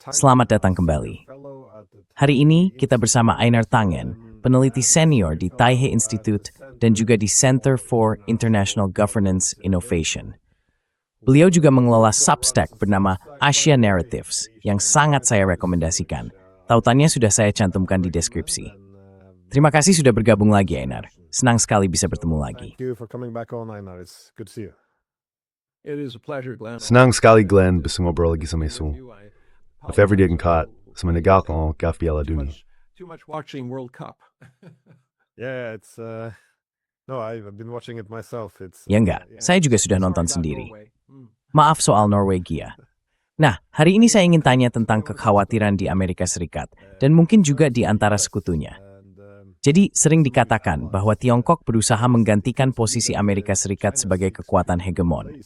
Selamat datang kembali. Hari ini kita bersama Einar Tangen, peneliti senior di Taihe Institute dan juga di Center for International Governance Innovation. Beliau juga mengelola Substack bernama Asia Narratives yang sangat saya rekomendasikan. Tautannya sudah saya cantumkan di deskripsi. Terima kasih sudah bergabung lagi, Einar. Senang sekali bisa bertemu lagi. Senang sekali Glenn bisa ngobrol lagi sama Isu. If dia angkat, semenegak kalau gaf Piala Dunia. Too much watching World Cup. Yeah, it's no, I've been watching it myself. Ya enggak, saya juga sudah nonton sendiri. Maaf soal Norwegia. Nah, hari ini saya ingin tanya tentang kekhawatiran di Amerika Serikat dan mungkin juga di antara sekutunya. Jadi, sering dikatakan bahwa Tiongkok berusaha menggantikan posisi Amerika Serikat sebagai kekuatan hegemon.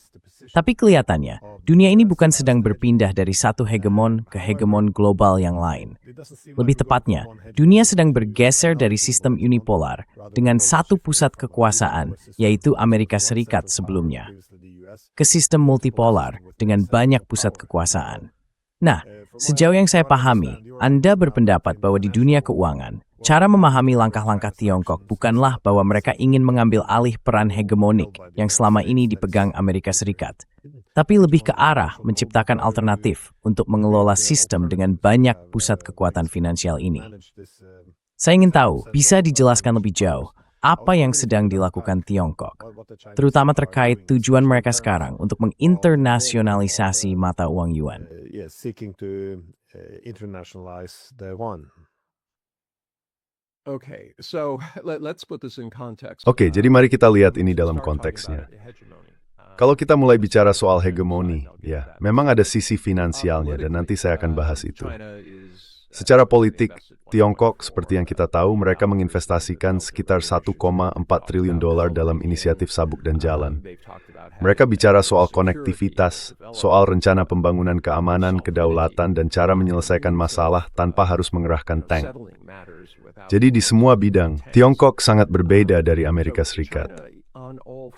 Tapi kelihatannya, dunia ini bukan sedang berpindah dari satu hegemon ke hegemon global yang lain. Lebih tepatnya, dunia sedang bergeser dari sistem unipolar dengan satu pusat kekuasaan, yaitu Amerika Serikat sebelumnya, ke sistem multipolar dengan banyak pusat kekuasaan. Nah, sejauh yang saya pahami, Anda berpendapat bahwa di dunia keuangan, cara memahami langkah-langkah Tiongkok bukanlah bahwa mereka ingin mengambil alih peran hegemonik yang selama ini dipegang Amerika Serikat, tapi lebih ke arah menciptakan alternatif untuk mengelola sistem dengan banyak pusat kekuatan finansial ini. Saya ingin tahu, bisa dijelaskan lebih jauh, apa yang sedang dilakukan Tiongkok, terutama terkait tujuan mereka sekarang untuk menginternasionalisasi mata uang yuan. Oke, jadi mari kita lihat ini dalam konteksnya. Kalau kita mulai bicara soal hegemoni, ya, memang ada sisi finansialnya dan nanti saya akan bahas itu. Secara politik, Tiongkok, seperti yang kita tahu, mereka menginvestasikan sekitar 1,4 triliun dolar dalam inisiatif sabuk dan jalan. Mereka bicara soal konektivitas, soal rencana pembangunan keamanan, kedaulatan, dan cara menyelesaikan masalah tanpa harus mengerahkan tank. Jadi di semua bidang, Tiongkok sangat berbeda dari Amerika Serikat.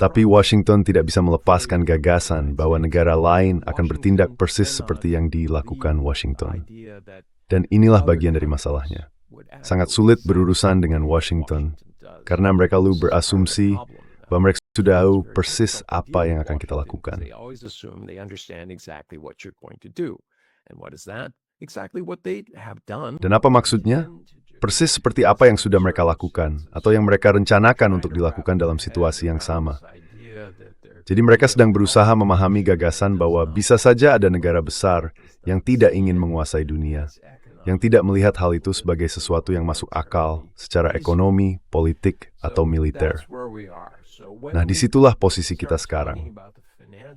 Tapi Washington tidak bisa melepaskan gagasan bahwa negara lain akan bertindak persis seperti yang dilakukan Washington. Dan inilah bagian dari masalahnya. Sangat sulit berurusan dengan Washington, karena mereka berasumsi bahwa mereka sudah tahu persis apa yang akan kita lakukan. Dan apa maksudnya? Persis seperti apa yang sudah mereka lakukan, atau yang mereka rencanakan untuk dilakukan dalam situasi yang sama. Jadi mereka sedang berusaha memahami gagasan bahwa bisa saja ada negara besar yang tidak ingin menguasai dunia, yang tidak melihat hal itu sebagai sesuatu yang masuk akal secara ekonomi, politik, atau militer. Nah, disitulah posisi kita sekarang.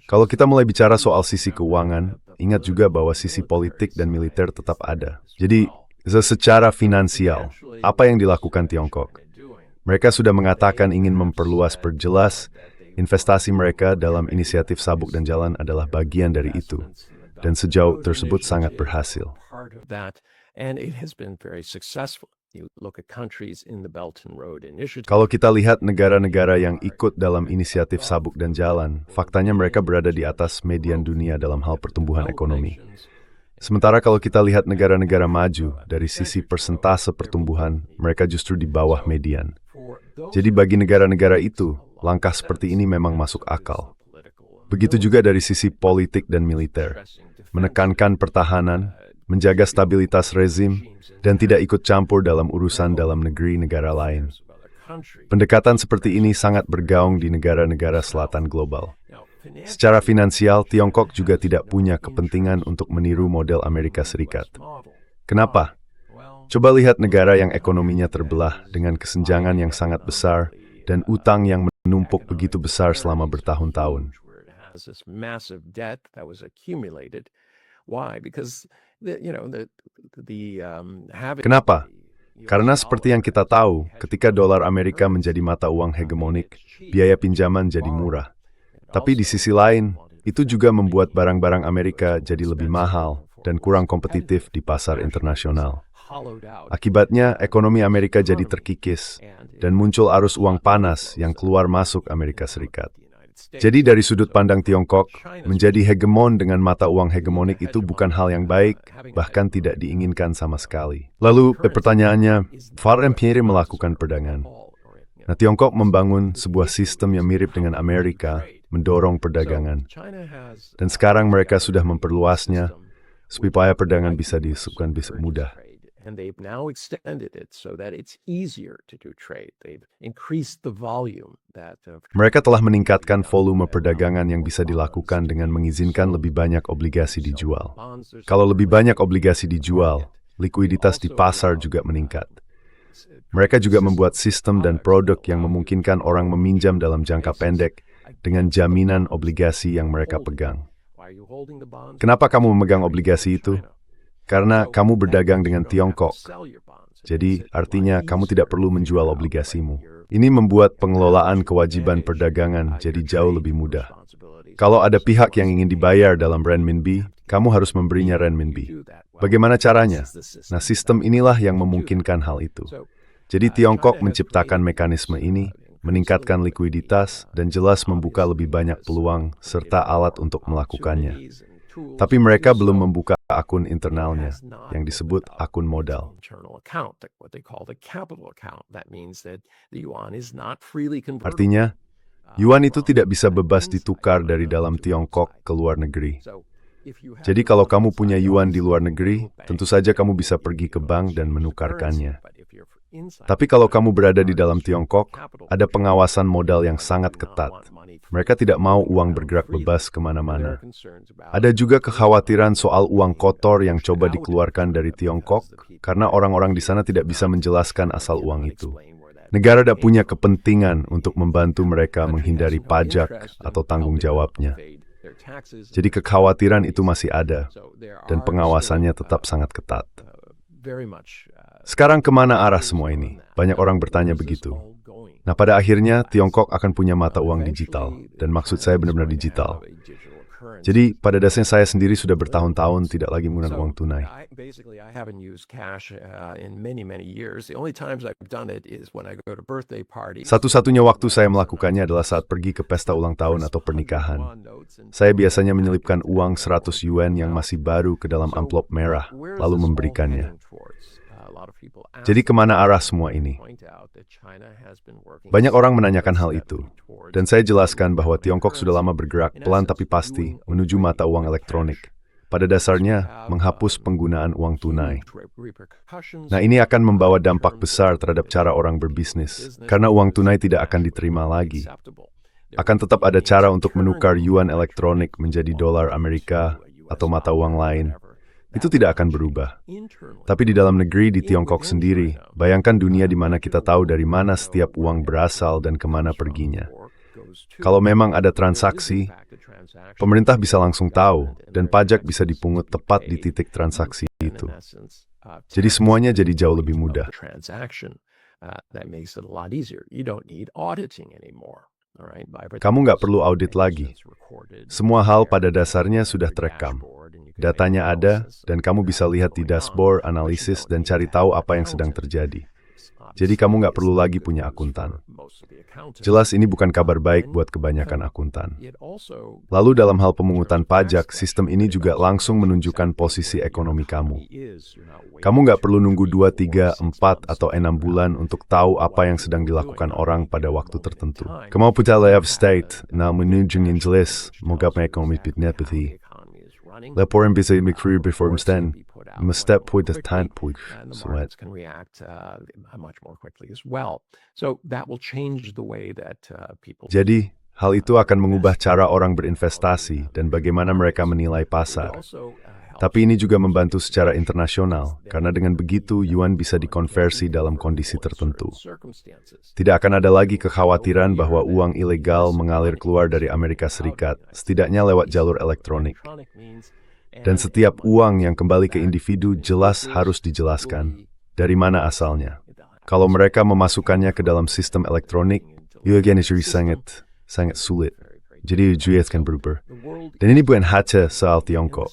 Kalau kita mulai bicara soal sisi keuangan, ingat juga bahwa sisi politik dan militer tetap ada. Jadi, secara finansial, apa yang dilakukan Tiongkok? Mereka sudah mengatakan ingin memperluas perjelas, investasi mereka dalam inisiatif sabuk dan jalan adalah bagian dari itu. Dan sejauh tersebut sangat berhasil. Kalau kita lihat negara-negara yang ikut dalam inisiatif sabuk dan jalan, faktanya mereka berada di atas median dunia dalam hal pertumbuhan ekonomi. Sementara kalau kita lihat negara-negara maju, dari sisi persentase pertumbuhan, mereka justru di bawah median. Jadi bagi negara-negara itu, langkah seperti ini memang masuk akal. Begitu juga dari sisi politik dan militer. Menekankan pertahanan, menjaga stabilitas rezim, dan tidak ikut campur dalam urusan dalam negeri negara lain. Pendekatan seperti ini sangat bergaung di negara-negara selatan global. Secara finansial, Tiongkok juga tidak punya kepentingan untuk meniru model Amerika Serikat. Kenapa? Coba lihat negara yang ekonominya terbelah dengan kesenjangan yang sangat besar dan utang yang menumpuk begitu besar selama bertahun-tahun. Kenapa? Karena seperti yang kita tahu, ketika dolar Amerika menjadi mata uang hegemonik, biaya pinjaman jadi murah. Tapi di sisi lain, itu juga membuat barang-barang Amerika jadi lebih mahal dan kurang kompetitif di pasar internasional. Akibatnya, ekonomi Amerika jadi terkikis dan muncul arus uang panas yang keluar masuk Amerika Serikat. Jadi dari sudut pandang Tiongkok, menjadi hegemon dengan mata uang hegemonik itu bukan hal yang baik, bahkan tidak diinginkan sama sekali. Lalu pertanyaannya, FARC melakukan perdagangan. Nah, Tiongkok membangun sebuah sistem yang mirip dengan Amerika, mendorong perdagangan. Dan sekarang mereka sudah memperluasnya, supaya perdagangan bisa disebutkan bisa mudah. And they've now extended it so that it's easier to do trade. They've increased the volume that Mereka telah meningkatkan volume perdagangan yang bisa dilakukan dengan mengizinkan lebih banyak obligasi dijual. Kalau lebih banyak obligasi dijual, likuiditas di pasar juga meningkat. Mereka juga membuat sistem dan produk yang memungkinkan orang meminjam dalam jangka pendek dengan jaminan obligasi yang mereka pegang. Kenapa kamu memegang obligasi itu? Karena kamu berdagang dengan Tiongkok. Jadi, artinya kamu tidak perlu menjual obligasimu. Ini membuat pengelolaan kewajiban perdagangan jadi jauh lebih mudah. Kalau ada pihak yang ingin dibayar dalam renminbi, kamu harus memberinya renminbi. Bagaimana caranya? Nah, sistem inilah yang memungkinkan hal itu. Jadi Tiongkok menciptakan mekanisme ini, meningkatkan likuiditas, dan jelas membuka lebih banyak peluang serta alat untuk melakukannya. Tapi mereka belum membuka akun internalnya, yang disebut akun modal. Artinya, yuan itu tidak bisa bebas ditukar dari dalam Tiongkok ke luar negeri. Jadi kalau kamu punya yuan di luar negeri, tentu saja kamu bisa pergi ke bank dan menukarkannya. Tapi kalau kamu berada di dalam Tiongkok, ada pengawasan modal yang sangat ketat. Mereka tidak mau uang bergerak bebas kemana-mana. Ada juga kekhawatiran soal uang kotor yang coba dikeluarkan dari Tiongkok, karena orang-orang di sana tidak bisa menjelaskan asal uang itu. Negara tidak punya kepentingan untuk membantu mereka menghindari pajak atau tanggung jawabnya. Jadi kekhawatiran itu masih ada, dan pengawasannya tetap sangat ketat. Sekarang kemana arah semua ini? Banyak orang bertanya begitu. Nah, pada akhirnya Tiongkok akan punya mata uang digital, dan maksud saya benar-benar digital. Jadi, pada dasarnya saya sendiri sudah bertahun-tahun tidak lagi menggunakan uang tunai. Satu-satunya waktu saya melakukannya adalah saat pergi ke pesta ulang tahun atau pernikahan. Saya biasanya menyelipkan uang 100 yuan yang masih baru ke dalam amplop merah, lalu memberikannya. Jadi kemana arah semua ini? Banyak orang menanyakan hal itu. Dan saya jelaskan bahwa Tiongkok sudah lama bergerak pelan tapi pasti menuju mata uang elektronik. Pada dasarnya, menghapus penggunaan uang tunai. Nah, ini akan membawa dampak besar terhadap cara orang berbisnis, karena uang tunai tidak akan diterima lagi. Akan tetap ada cara untuk menukar yuan elektronik menjadi dolar Amerika atau mata uang lain. Itu tidak akan berubah. Tapi di dalam negeri, di Tiongkok sendiri, bayangkan dunia di mana kita tahu dari mana setiap uang berasal dan kemana perginya. Kalau memang ada transaksi, pemerintah bisa langsung tahu, dan pajak bisa dipungut tepat di titik transaksi itu. Jadi semuanya jadi jauh lebih mudah. Kamu nggak perlu audit lagi. Semua hal pada dasarnya sudah terekam. Datanya ada, dan kamu bisa lihat di dashboard, analisis, dan cari tahu apa yang sedang terjadi. Jadi kamu nggak perlu lagi punya akuntan. Jelas ini bukan kabar baik buat kebanyakan akuntan. Lalu dalam hal pemungutan pajak, sistem ini juga langsung menunjukkan posisi ekonomi kamu. Kamu nggak perlu nunggu 2, 3, 4, atau 6 bulan untuk tahu apa yang sedang dilakukan orang pada waktu tertentu. Kamu punya layout state, nah menunjuk yang jelas, menggapnya ekonomi pitnya peti. Laporan bisa mikir before stand, mestep point the time point. Can react much more quickly as well. So that will change the way that people. Jadi, hal itu akan mengubah cara orang berinvestasi dan bagaimana mereka menilai pasar. Tapi ini juga membantu secara internasional, karena dengan begitu yuan bisa dikonversi dalam kondisi tertentu. Tidak akan ada lagi kekhawatiran bahwa uang ilegal mengalir keluar dari Amerika Serikat, setidaknya lewat jalur elektronik. Dan setiap uang yang kembali ke individu jelas harus dijelaskan dari mana asalnya. Kalau mereka memasukkannya ke dalam sistem elektronik, itu sangat sulit. Jadi UJS kan berubah. Dan ini bukan hanya soal Tiongkok.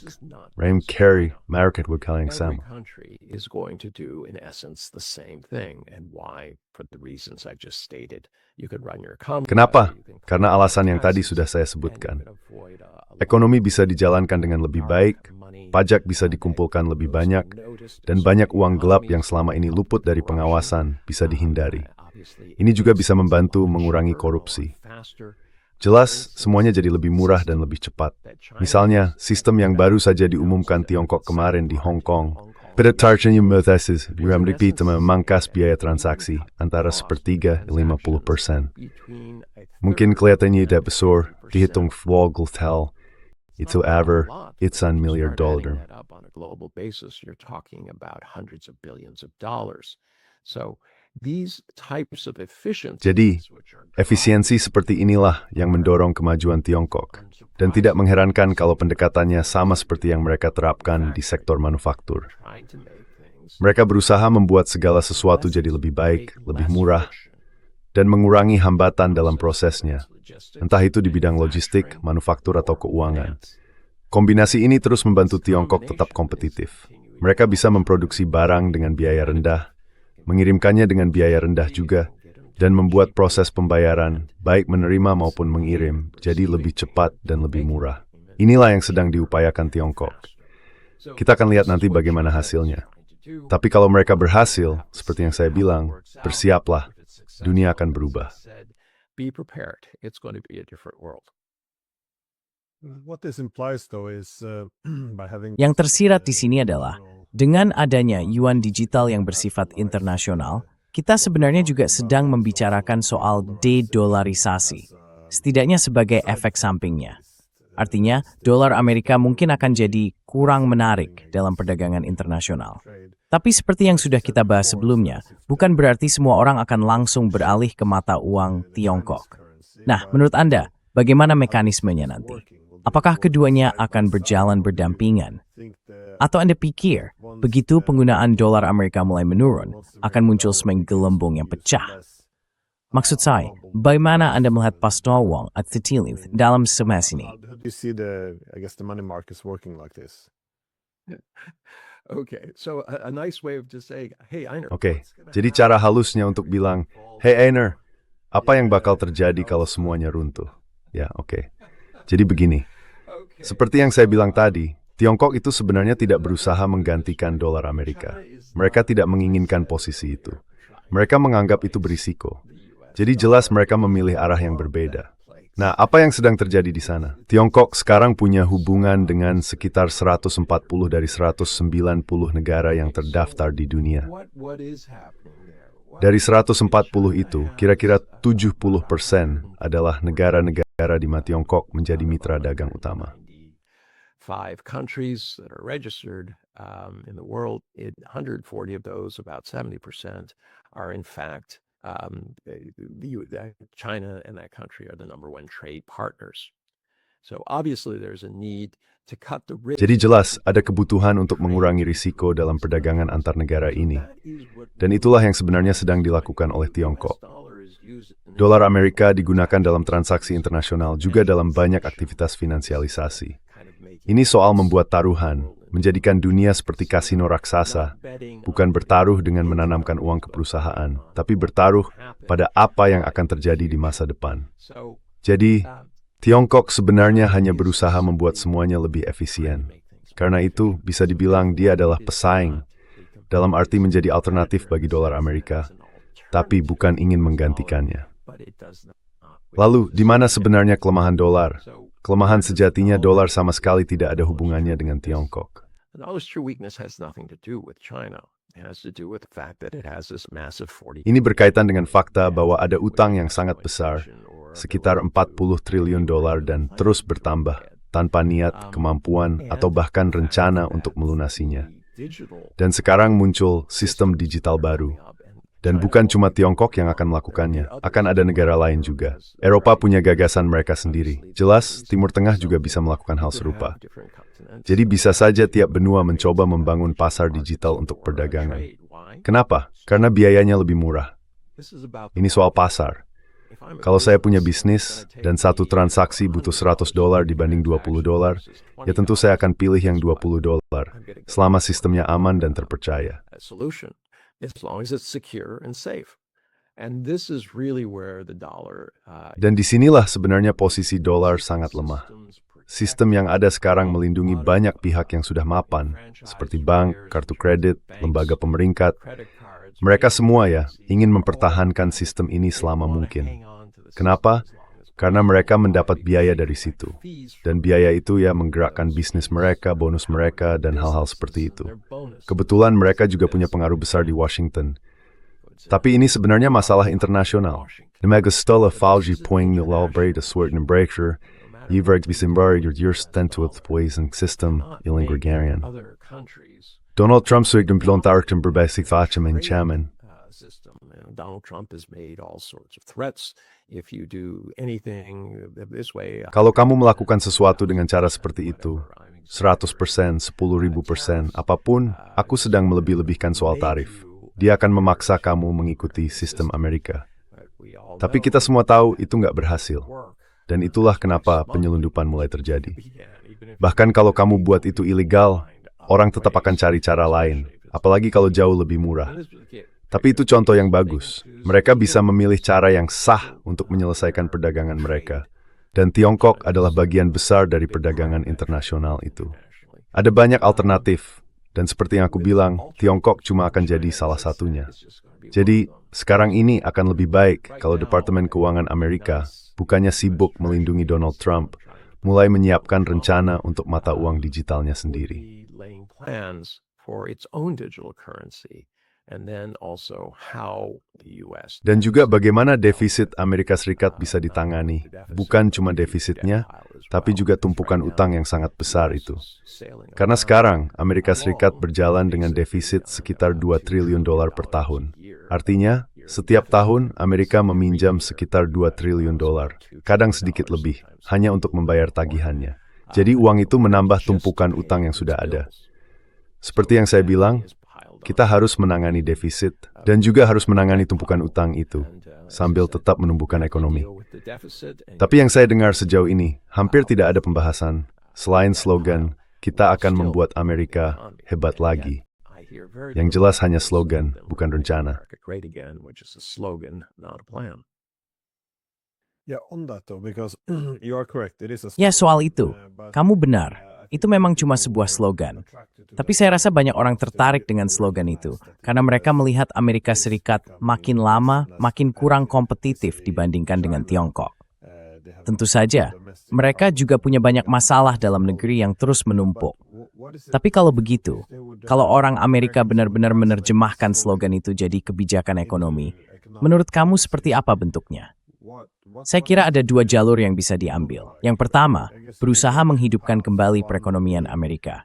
Mereka carry market wakil yang sama. Every country is going to do, in essence, the same thing. And why? For the reasons I just stated. You could run your economy. Kenapa? you can Karena collect alasan yang tadi taxes, sudah saya and you sebutkan. can avoid a Ekonomi bisa dijalankan dengan lebih baik, pajak bisa dikumpulkan lebih banyak, dan banyak uang gelap yang selama ini luput dari pengawasan bisa dihindari. Ini juga bisa membantu mengurangi korupsi. Jelas, semuanya jadi lebih murah dan lebih cepat. Misalnya, sistem yang baru saja diumumkan Tiongkok kemarin di Hong Kong. Pada targetnya mutasis, UMDP memangkas biaya transaksi antara 1/3 - 50%. Mungkin kelihatannya tidak besar, dihitung Vogeltel. Itu ever, it's $1 million. On a global basis, you're talking about hundreds of billions of dollars. So these types of efficiencies, Jadi, which are efisiensi seperti inilah yang mendorong kemajuan Tiongkok. Dan tidak mengherankan kalau pendekatannya sama seperti yang mereka terapkan di sektor manufaktur. trying to make things Mereka berusaha membuat segala sesuatu jadi lebih baik, lebih murah, dan mengurangi hambatan dalam prosesnya, entah itu di bidang logistik, manufaktur, atau keuangan. Kombinasi ini terus membantu Tiongkok tetap kompetitif. Mereka bisa memproduksi barang dengan biaya rendah, mengirimkannya dengan biaya rendah juga, dan membuat proses pembayaran, baik menerima maupun mengirim, jadi lebih cepat dan lebih murah. Inilah yang sedang diupayakan Tiongkok. Kita akan lihat nanti bagaimana hasilnya. Tapi kalau mereka berhasil, seperti yang saya bilang, bersiaplah, dunia akan berubah. Be prepared. It's going to be a different world. What this implies, though, is by having Yang tersirat di sini adalah, dengan adanya yuan digital yang bersifat internasional, kita sebenarnya juga sedang membicarakan soal de-dolarisasi, setidaknya sebagai efek sampingnya. Artinya, dolar Amerika mungkin akan jadi kurang menarik dalam perdagangan internasional. Tapi seperti yang sudah kita bahas sebelumnya, bukan berarti semua orang akan langsung beralih ke mata uang Tiongkok. Nah, menurut Anda, bagaimana mekanismenya nanti? Apakah keduanya akan berjalan berdampingan? Atau Anda pikir, begitu penggunaan dolar Amerika mulai menurun, akan muncul gelembung yang pecah? Maksud saya, bagaimana Anda melihat Pastor Wong at Citilith dalam semes ini? How do you see the money markets working like this? Okay, so a nice way of just saying, hey, Einer. Oke, jadi cara halusnya untuk bilang, "Hey Einer, apa yang bakal terjadi kalau semuanya runtuh?" Ya, oke. Jadi begini, seperti yang saya bilang tadi, Tiongkok itu sebenarnya tidak berusaha menggantikan dolar Amerika. Mereka tidak menginginkan posisi itu. Mereka menganggap itu berisiko. Jadi jelas mereka memilih arah yang berbeda. Nah, apa yang sedang terjadi di sana? Tiongkok sekarang punya hubungan dengan sekitar 140 dari 190 negara yang terdaftar di dunia. What is happening there? Dari 140 itu, kira-kira 70% adalah negara-negara di mana Tiongkok menjadi mitra dagang utama. 5 countries that are registered in the world. 140 of those, about 70%, are in fact China and that country are the number one trade partners. So obviously there's a need to cut the risk. Jadi jelas ada kebutuhan untuk mengurangi risiko dalam perdagangan antar negara ini. Dan itulah yang sebenarnya sedang dilakukan oleh Tiongkok. Dolar Amerika digunakan dalam transaksi internasional juga dalam banyak aktivitas finansialisasi. Ini soal membuat taruhan, menjadikan dunia seperti kasino raksasa, bukan bertaruh dengan menanamkan uang ke perusahaan, tapi bertaruh pada apa yang akan terjadi di masa depan. Jadi, Tiongkok sebenarnya hanya berusaha membuat semuanya lebih efisien. Karena itu, bisa dibilang dia adalah pesaing, dalam arti menjadi alternatif bagi dolar Amerika, tapi bukan ingin menggantikannya. Lalu, di mana sebenarnya kelemahan dolar? Kelemahan sejatinya dolar sama sekali tidak ada hubungannya dengan Tiongkok. The dollar's true weakness has nothing to do with China. It has to do with the fact that it has this massive 40. Ini berkaitan dengan fakta bahwa ada utang yang sangat besar, sekitar 40 triliun dolar dan terus bertambah, tanpa niat, kemampuan, atau bahkan rencana untuk melunasinya. Dan sekarang muncul sistem digital baru. Dan bukan cuma Tiongkok yang akan melakukannya, akan ada negara lain juga. Eropa punya gagasan mereka sendiri. Jelas, Timur Tengah juga bisa melakukan hal serupa. Jadi bisa saja tiap benua mencoba membangun pasar digital untuk perdagangan. Kenapa? Karena biayanya lebih murah. Ini soal pasar. Kalau saya punya bisnis dan satu transaksi butuh $100 dibanding $20, ya tentu saya akan pilih yang $20 selama sistemnya aman dan terpercaya. Solution, as long as it's secure and safe. And this is really where the dollar Dan disinilah sebenarnya posisi dolar sangat lemah. Sistem yang ada sekarang melindungi banyak pihak yang sudah mapan, seperti bank, kartu kredit, lembaga pemeringkat. Mereka semua ya ingin mempertahankan sistem ini selama mungkin. Kenapa? Karena mereka mendapat biaya dari situ. Dan biaya itu ya menggerakkan bisnis mereka, bonus mereka, dan hal-hal seperti itu. Kebetulan mereka juga punya pengaruh besar di Washington. Tapi ini sebenarnya masalah internasional. De megastolle fauji poing nulalbrei de soort en breaker, Iverg bisimbar your stand to het poison system, iling gregarian. Donald Trump suigt een blondarten berbesig facem en chairman. Donald Trump has made all sorts of threats. If you do anything this way, Kalau kamu melakukan sesuatu dengan cara seperti itu, 100%, 10.000%, apapun, aku sedang melebih-lebihkan soal tarif. Dia akan memaksa kamu mengikuti sistem Amerika. Tapi kita semua tahu itu nggak berhasil. Dan itulah kenapa penyelundupan mulai terjadi. Bahkan kalau kamu buat itu ilegal, orang tetap akan cari cara lain, apalagi kalau jauh lebih murah. Tapi itu contoh yang bagus. Mereka bisa memilih cara yang sah untuk menyelesaikan perdagangan mereka. Dan Tiongkok adalah bagian besar dari perdagangan internasional itu. Ada banyak alternatif. Dan seperti yang aku bilang, Tiongkok cuma akan jadi salah satunya. Jadi, sekarang ini akan lebih baik kalau Departemen Keuangan Amerika bukannya sibuk melindungi Donald Trump, mulai menyiapkan rencana untuk mata uang digitalnya sendiri. Dan juga bagaimana defisit Amerika Serikat bisa ditangani, bukan cuma defisitnya, tapi juga tumpukan utang yang sangat besar itu. Karena sekarang Amerika Serikat berjalan dengan defisit sekitar $2 triliun per tahun. Artinya, setiap tahun Amerika meminjam sekitar $2 triliun, kadang sedikit lebih, hanya untuk membayar tagihannya. Jadi uang itu menambah tumpukan utang yang sudah ada. Seperti yang saya bilang, kita harus menangani defisit dan juga harus menangani tumpukan utang itu, sambil tetap menumbuhkan ekonomi. Tapi yang saya dengar sejauh ini, hampir tidak ada pembahasan, selain slogan, kita akan membuat Amerika hebat lagi. Yang jelas hanya slogan, bukan rencana. Ya, soal itu, kamu benar. Itu memang cuma sebuah slogan. Tapi saya rasa banyak orang tertarik dengan slogan itu, karena mereka melihat Amerika Serikat makin lama makin kurang kompetitif dibandingkan dengan Tiongkok. Tentu saja, mereka juga punya banyak masalah dalam negeri yang terus menumpuk. Tapi kalau begitu, kalau orang Amerika benar-benar menerjemahkan slogan itu jadi kebijakan ekonomi, menurut kamu seperti apa bentuknya? Saya kira ada dua jalur yang bisa diambil. Yang pertama, berusaha menghidupkan kembali perekonomian Amerika.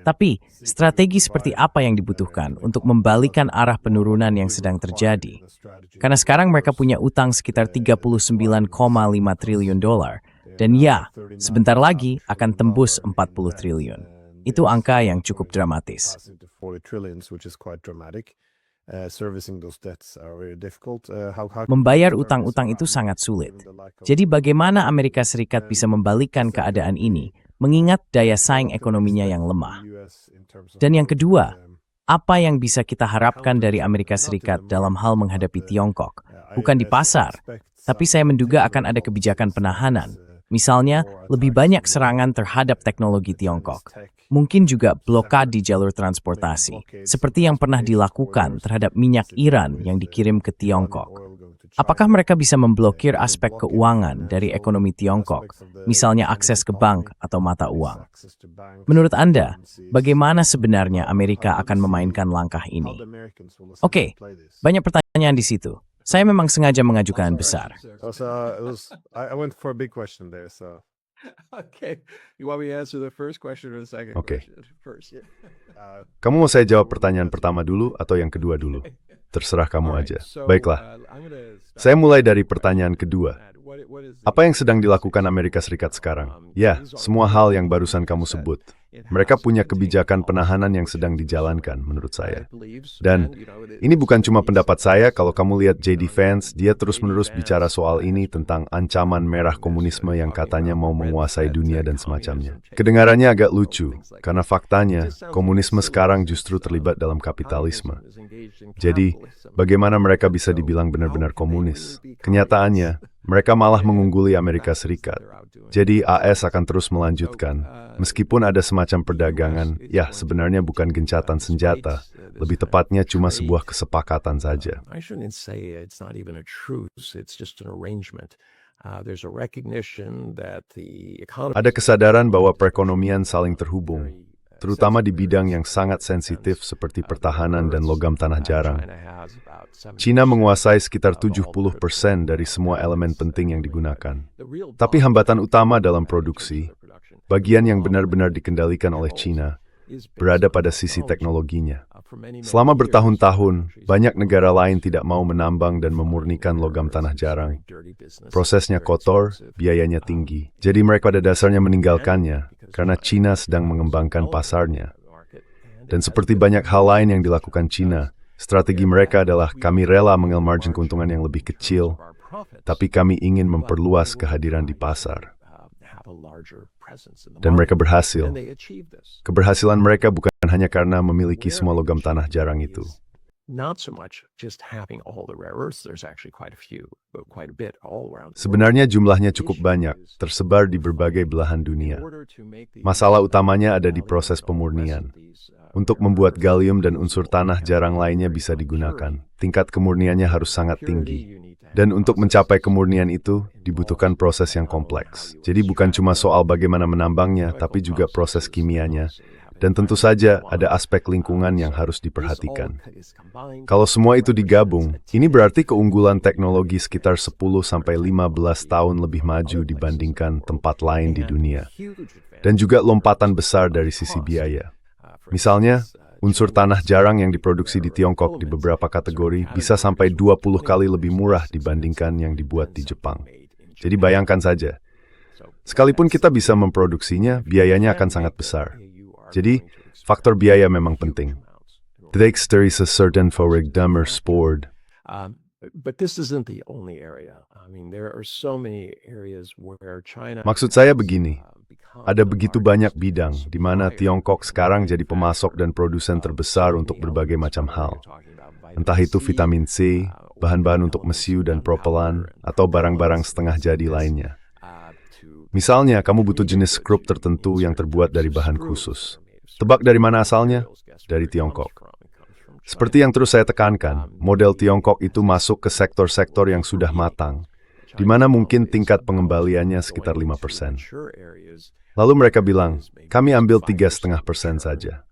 Tapi, strategi seperti apa yang dibutuhkan untuk membalikan arah penurunan yang sedang terjadi? Karena sekarang mereka punya utang sekitar $39,5 triliun. Dan ya, sebentar lagi akan tembus 40 triliun. Itu angka yang cukup dramatis. Membayar utang-utang itu sangat sulit. Jadi bagaimana Amerika Serikat bisa membalikkan keadaan ini, mengingat daya saing ekonominya yang lemah? Dan yang kedua, apa yang bisa kita harapkan dari Amerika Serikat dalam hal menghadapi Tiongkok? Bukan di pasar, tapi saya menduga akan ada kebijakan penahanan. Misalnya, lebih banyak serangan terhadap teknologi Tiongkok. Mungkin juga blokade di jalur transportasi, seperti yang pernah dilakukan terhadap minyak Iran yang dikirim ke Tiongkok. Apakah mereka bisa memblokir aspek keuangan dari ekonomi Tiongkok, misalnya akses ke bank atau mata uang? Menurut Anda, bagaimana sebenarnya Amerika akan memainkan langkah ini? Oke, banyak pertanyaan di situ. Saya memang sengaja mengajukan besar. Okay, you want me to answer the first question or the second Oke. question? First. Kamu mau saya jawab pertanyaan pertama dulu atau yang kedua dulu? Terserah kamu aja. Baiklah. Saya mulai dari pertanyaan kedua. Apa yang sedang dilakukan Amerika Serikat sekarang? Ya, semua hal yang barusan kamu sebut. Mereka punya kebijakan penahanan yang sedang dijalankan, menurut saya. Dan ini bukan cuma pendapat saya, kalau kamu lihat JD Vance, dia terus-menerus bicara soal ini tentang ancaman merah komunisme yang katanya mau menguasai dunia dan semacamnya. Kedengarannya agak lucu, karena faktanya, komunisme sekarang justru terlibat dalam kapitalisme. Jadi, bagaimana mereka bisa dibilang benar-benar komunis? Kenyataannya, mereka malah mengungguli Amerika Serikat. Jadi AS akan terus melanjutkan, meskipun ada semacam perdagangan, ya sebenarnya bukan gencatan senjata, lebih tepatnya cuma sebuah kesepakatan saja. I shouldn't say it's not even a truce, it's just an arrangement. There's a recognition that the economy... Ada kesadaran bahwa perekonomian saling terhubung, terutama di bidang yang sangat sensitif seperti pertahanan dan logam tanah jarang. China menguasai sekitar 70% dari semua elemen penting yang digunakan. Tapi hambatan utama dalam produksi, bagian yang benar-benar dikendalikan oleh China, berada pada sisi teknologinya. Selama bertahun-tahun, banyak negara lain tidak mau menambang dan memurnikan logam tanah jarang. Prosesnya kotor, biayanya tinggi. Jadi mereka pada dasarnya meninggalkannya, karena China sedang mengembangkan pasarnya. Dan seperti banyak hal lain yang dilakukan China, strategi mereka adalah kami rela mengambil margin keuntungan yang lebih kecil, tapi kami ingin memperluas kehadiran di pasar. Dan mereka berhasil. Keberhasilan mereka bukan hanya karena memiliki semua logam tanah jarang itu. Sebenarnya jumlahnya cukup banyak, tersebar di berbagai belahan dunia. Masalah utamanya ada di proses pemurnian. Untuk membuat gallium dan unsur tanah jarang lainnya bisa digunakan, tingkat kemurniannya harus sangat tinggi. Dan untuk mencapai kemurnian itu, dibutuhkan proses yang kompleks. Jadi bukan cuma soal bagaimana menambangnya, tapi juga proses kimianya. Dan tentu saja ada aspek lingkungan yang harus diperhatikan. Kalau semua itu digabung, ini berarti keunggulan teknologi sekitar 10-15 tahun lebih maju dibandingkan tempat lain di dunia. Dan juga lompatan besar dari sisi biaya. Misalnya, unsur tanah jarang yang diproduksi di Tiongkok di beberapa kategori bisa sampai 20 kali lebih murah dibandingkan yang dibuat di Jepang. Jadi bayangkan saja, sekalipun kita bisa memproduksinya, biayanya akan sangat besar. Jadi, faktor biaya memang penting. Er is a certain verrijkdamer spoor. Maksud saya begini, ada begitu banyak bidang di mana Tiongkok sekarang jadi pemasok dan produsen terbesar untuk berbagai macam hal. Entah itu vitamin C, bahan-bahan untuk mesiu dan propelan, atau barang-barang setengah jadi lainnya. Misalnya, kamu butuh jenis skrup tertentu yang terbuat dari bahan khusus. Tebak dari mana asalnya? Dari Tiongkok. Seperti yang terus saya tekankan, model Tiongkok itu masuk ke sektor-sektor yang sudah matang, di mana mungkin tingkat pengembaliannya sekitar 5%. Lalu mereka bilang, kami ambil 3,5% saja.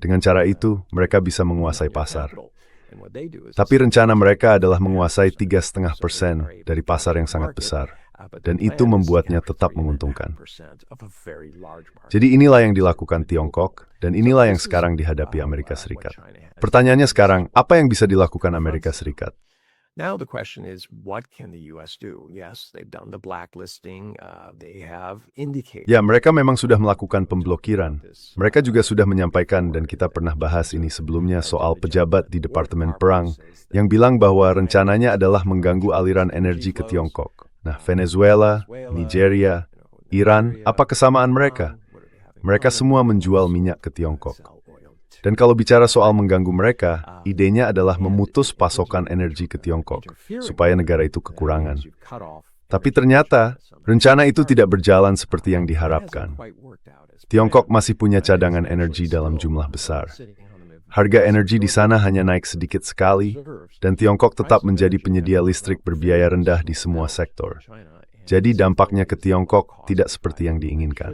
Dengan cara itu, mereka bisa menguasai pasar. Tapi rencana mereka adalah menguasai 3,5% dari pasar yang sangat besar. Dan itu membuatnya tetap menguntungkan. Jadi inilah yang dilakukan Tiongkok, dan inilah yang sekarang dihadapi Amerika Serikat. Pertanyaannya sekarang, apa yang bisa dilakukan Amerika Serikat? Now the question is, what can the U.S. do? Yes, they've done the blacklisting. They have indicated. Ya, mereka memang sudah melakukan pemblokiran. Mereka juga sudah menyampaikan, dan kita pernah bahas ini sebelumnya soal pejabat di Departemen Perang yang bilang bahwa rencananya adalah mengganggu aliran energi ke Tiongkok. Nah, Venezuela, Nigeria, Iran, apa kesamaan mereka? Mereka semua menjual minyak ke Tiongkok. Dan kalau bicara soal mengganggu mereka, idenya adalah memutus pasokan energi ke Tiongkok, supaya negara itu kekurangan. Tapi ternyata, rencana itu tidak berjalan seperti yang diharapkan. Tiongkok masih punya cadangan energi dalam jumlah besar. Harga energi di sana hanya naik sedikit sekali, dan Tiongkok tetap menjadi penyedia listrik berbiaya rendah di semua sektor. Jadi dampaknya ke Tiongkok tidak seperti yang diinginkan.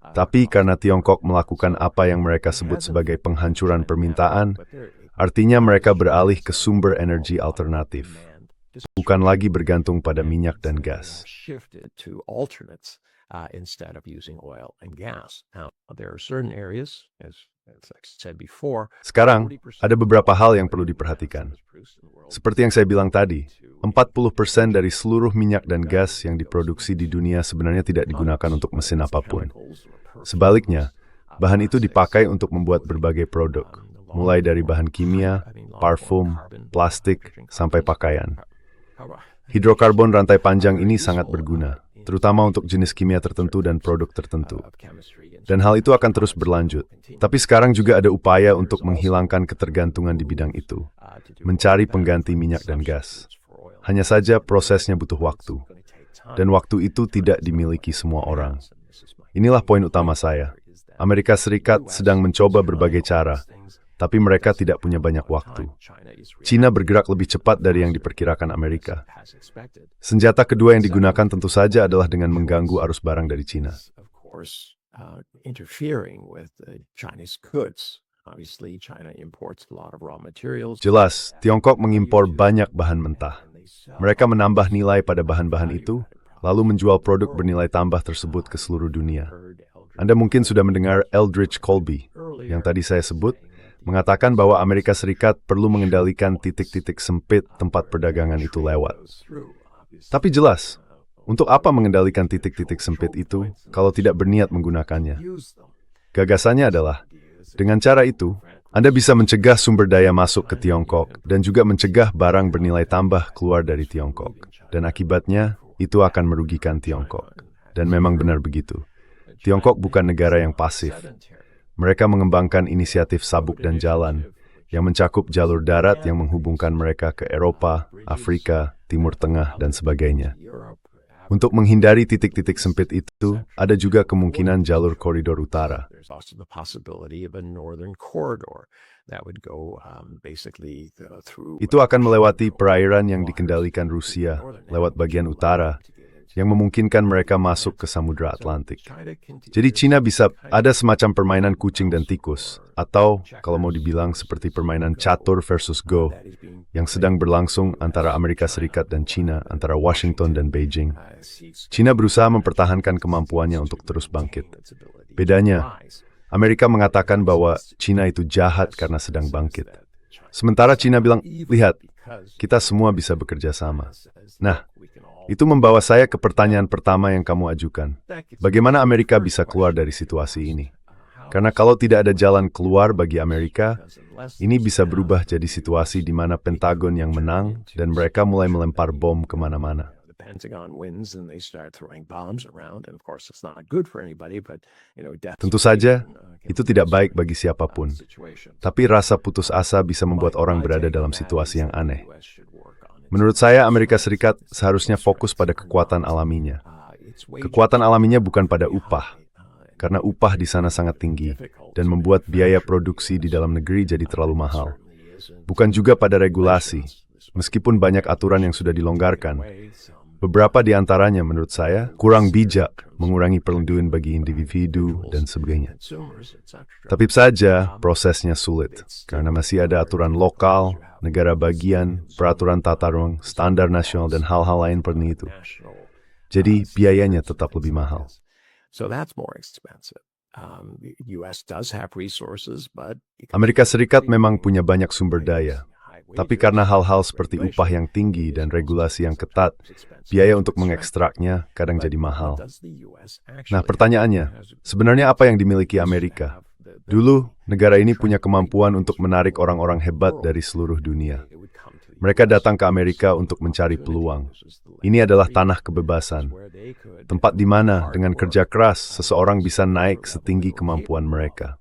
Tapi karena Tiongkok melakukan apa yang mereka sebut sebagai penghancuran permintaan, artinya mereka beralih ke sumber energi alternatif, bukan lagi bergantung pada minyak dan gas. Sekarang, ada beberapa hal yang perlu diperhatikan. Seperti yang saya bilang tadi, 40% dari seluruh minyak dan gas yang diproduksi di dunia sebenarnya tidak digunakan untuk mesin apapun. Sebaliknya, bahan itu dipakai untuk membuat berbagai produk, mulai dari bahan kimia, parfum, plastik, sampai pakaian. Hidrokarbon rantai panjang ini sangat berguna, terutama untuk jenis kimia tertentu dan produk tertentu. Dan hal itu akan terus berlanjut. Tapi sekarang juga ada upaya untuk menghilangkan ketergantungan di bidang itu, mencari pengganti minyak dan gas. Hanya saja prosesnya butuh waktu, dan waktu itu tidak dimiliki semua orang. Inilah poin utama saya. Amerika Serikat sedang mencoba berbagai cara, tapi mereka tidak punya banyak waktu. China bergerak lebih cepat dari yang diperkirakan Amerika. Senjata kedua yang digunakan tentu saja adalah dengan mengganggu arus barang dari China. Jelas, Tiongkok mengimpor banyak bahan mentah. Mereka menambah nilai pada bahan-bahan itu, lalu menjual produk bernilai tambah tersebut ke seluruh dunia. Anda mungkin sudah mendengar Eldridge Colby, yang tadi saya sebut, mengatakan bahwa Amerika Serikat perlu mengendalikan titik-titik sempit tempat perdagangan itu lewat. Tapi jelas, untuk apa mengendalikan titik-titik sempit itu kalau tidak berniat menggunakannya? Gagasannya adalah, dengan cara itu, Anda bisa mencegah sumber daya masuk ke Tiongkok dan juga mencegah barang bernilai tambah keluar dari Tiongkok. Dan akibatnya, itu akan merugikan Tiongkok. Dan memang benar begitu. Tiongkok bukan negara yang pasif. Mereka mengembangkan inisiatif sabuk dan jalan yang mencakup jalur darat yang menghubungkan mereka ke Eropa, Afrika, Timur Tengah, dan sebagainya. Untuk menghindari titik-titik sempit itu, ada juga kemungkinan jalur koridor utara. Itu akan melewati perairan yang dikendalikan Rusia lewat bagian utara, yang memungkinkan mereka masuk ke Samudra Atlantik. Jadi China bisa ada semacam permainan kucing dan tikus, atau kalau mau dibilang seperti permainan catur versus go, yang sedang berlangsung antara Amerika Serikat dan China, antara Washington dan Beijing. China berusaha mempertahankan kemampuannya untuk terus bangkit. Bedanya, Amerika mengatakan bahwa China itu jahat karena sedang bangkit. Sementara China bilang, lihat, kita semua bisa bekerja sama. Nah, itu membawa saya ke pertanyaan pertama yang kamu ajukan. Bagaimana Amerika bisa keluar dari situasi ini? Karena kalau tidak ada jalan keluar bagi Amerika, ini bisa berubah jadi situasi di mana Pentagon yang menang dan mereka mulai melempar bom kemana-mana. Tentu saja, itu tidak baik bagi siapapun. Tapi rasa putus asa bisa membuat orang berada dalam situasi yang aneh. Menurut saya, Amerika Serikat seharusnya fokus pada kekuatan alaminya. Kekuatan alaminya bukan pada upah, karena upah di sana sangat tinggi dan membuat biaya produksi di dalam negeri jadi terlalu mahal. Bukan juga pada regulasi, meskipun banyak aturan yang sudah dilonggarkan. Beberapa di antaranya, menurut saya, kurang bijak, mengurangi perlindungan bagi individu, dan sebagainya. Tapi saja, prosesnya sulit, karena masih ada aturan lokal, negara bagian, peraturan tata ruang, standar nasional, dan hal-hal lain seperti itu. Jadi, biayanya tetap lebih mahal. Amerika Serikat memang punya banyak sumber daya, tapi karena hal-hal seperti upah yang tinggi dan regulasi yang ketat, biaya untuk mengekstraknya kadang jadi mahal. Nah, pertanyaannya, sebenarnya apa yang dimiliki Amerika? Dulu, negara ini punya kemampuan untuk menarik orang-orang hebat dari seluruh dunia. Mereka datang ke Amerika untuk mencari peluang. Ini adalah tanah kebebasan, tempat di mana dengan kerja keras seseorang bisa naik setinggi kemampuan mereka.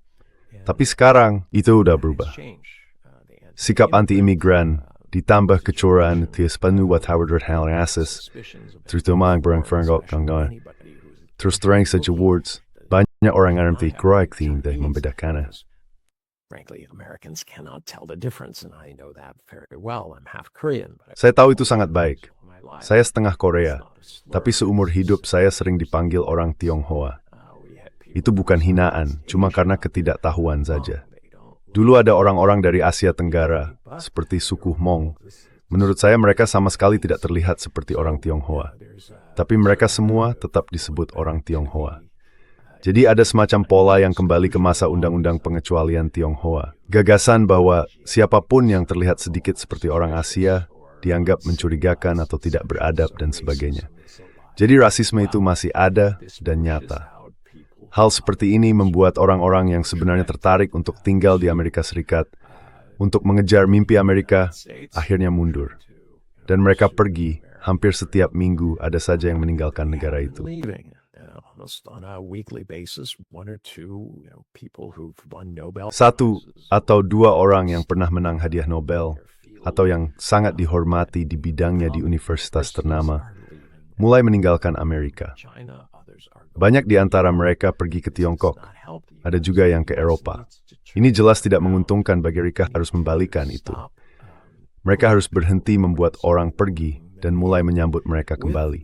Tapi sekarang, itu udah berubah. Sikap anti-imigran, ditambah kecurangan tias penuh watawar hal yang asis, terutama yang berang-feranggot kanggawan. Terus terang saja words, banyak orang ngerti kroik yang membedakannya. Saya tahu itu sangat baik. Saya setengah Korea, tapi seumur hidup saya sering dipanggil orang Tionghoa. Itu bukan hinaan, cuma karena ketidaktahuan saja. Dulu ada orang-orang dari Asia Tenggara, seperti suku Hmong. Menurut saya mereka sama sekali tidak terlihat seperti orang Tionghoa. Tapi mereka semua tetap disebut orang Tionghoa. Jadi ada semacam pola yang kembali ke masa undang-undang pengecualian Tionghoa. Gagasan bahwa siapapun yang terlihat sedikit seperti orang Asia dianggap mencurigakan atau tidak beradab dan sebagainya. Jadi rasisme itu masih ada dan nyata. Hal seperti ini membuat orang-orang yang sebenarnya tertarik untuk tinggal di Amerika Serikat, untuk mengejar mimpi Amerika, akhirnya mundur. Dan mereka pergi, hampir setiap minggu ada saja yang meninggalkan negara itu. Satu atau dua orang yang pernah menang hadiah Nobel, atau yang sangat dihormati di bidangnya di universitas ternama, mulai meninggalkan Amerika. Banyak di antara mereka pergi ke Tiongkok, ada juga yang ke Eropa. Ini jelas tidak menguntungkan bagi mereka harus membalikan itu. Mereka harus berhenti membuat orang pergi dan mulai menyambut mereka kembali.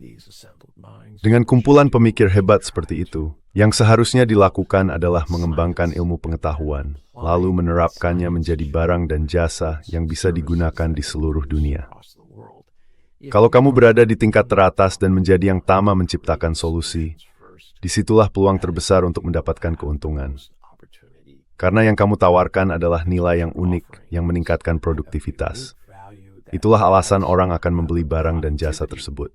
Dengan kumpulan pemikir hebat seperti itu, yang seharusnya dilakukan adalah mengembangkan ilmu pengetahuan, lalu menerapkannya menjadi barang dan jasa yang bisa digunakan di seluruh dunia. Kalau kamu berada di tingkat teratas dan menjadi yang pertama menciptakan solusi, disitulah peluang terbesar untuk mendapatkan keuntungan. Karena yang kamu tawarkan adalah nilai yang unik yang meningkatkan produktivitas. Itulah alasan orang akan membeli barang dan jasa tersebut.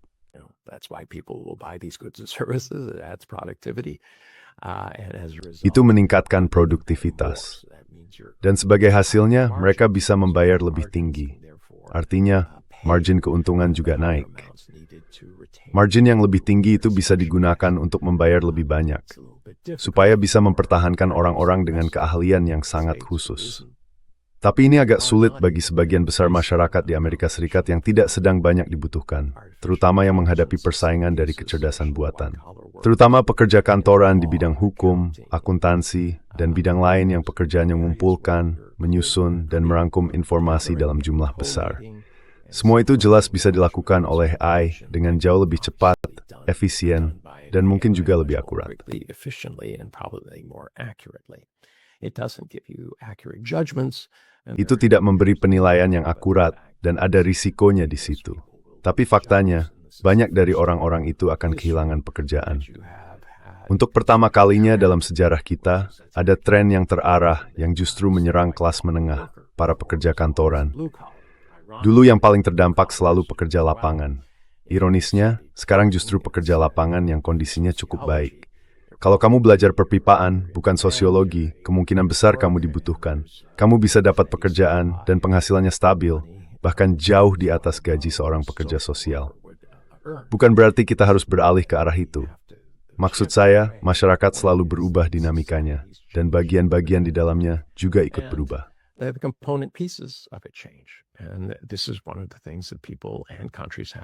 Itu meningkatkan produktivitas. Dan sebagai hasilnya, mereka bisa membayar lebih tinggi. Artinya, margin keuntungan juga naik. Margin yang lebih tinggi itu bisa digunakan untuk membayar lebih banyak, supaya bisa mempertahankan orang-orang dengan keahlian yang sangat khusus. Tapi ini agak sulit bagi sebagian besar masyarakat di Amerika Serikat yang tidak sedang banyak dibutuhkan, terutama yang menghadapi persaingan dari kecerdasan buatan. Terutama pekerja kantoran di bidang hukum, akuntansi, dan bidang lain yang pekerjaannya mengumpulkan, menyusun, dan merangkum informasi dalam jumlah besar. Semua itu jelas bisa dilakukan oleh AI dengan jauh lebih cepat, efisien, dan mungkin juga lebih akurat. Itu tidak memberi penilaian yang akurat dan ada risikonya di situ. Tapi faktanya, banyak dari orang-orang itu akan kehilangan pekerjaan. Untuk pertama kalinya dalam sejarah kita, ada tren yang terarah yang justru menyerang kelas menengah, para pekerja kantoran. Dulu yang paling terdampak selalu pekerja lapangan. Ironisnya, sekarang justru pekerja lapangan yang kondisinya cukup baik. Kalau kamu belajar perpipaan, bukan sosiologi, kemungkinan besar kamu dibutuhkan. Kamu bisa dapat pekerjaan dan penghasilannya stabil, bahkan jauh di atas gaji seorang pekerja sosial. Bukan berarti kita harus beralih ke arah itu. Maksud saya, masyarakat selalu berubah dinamikanya, dan bagian-bagian di dalamnya juga ikut berubah.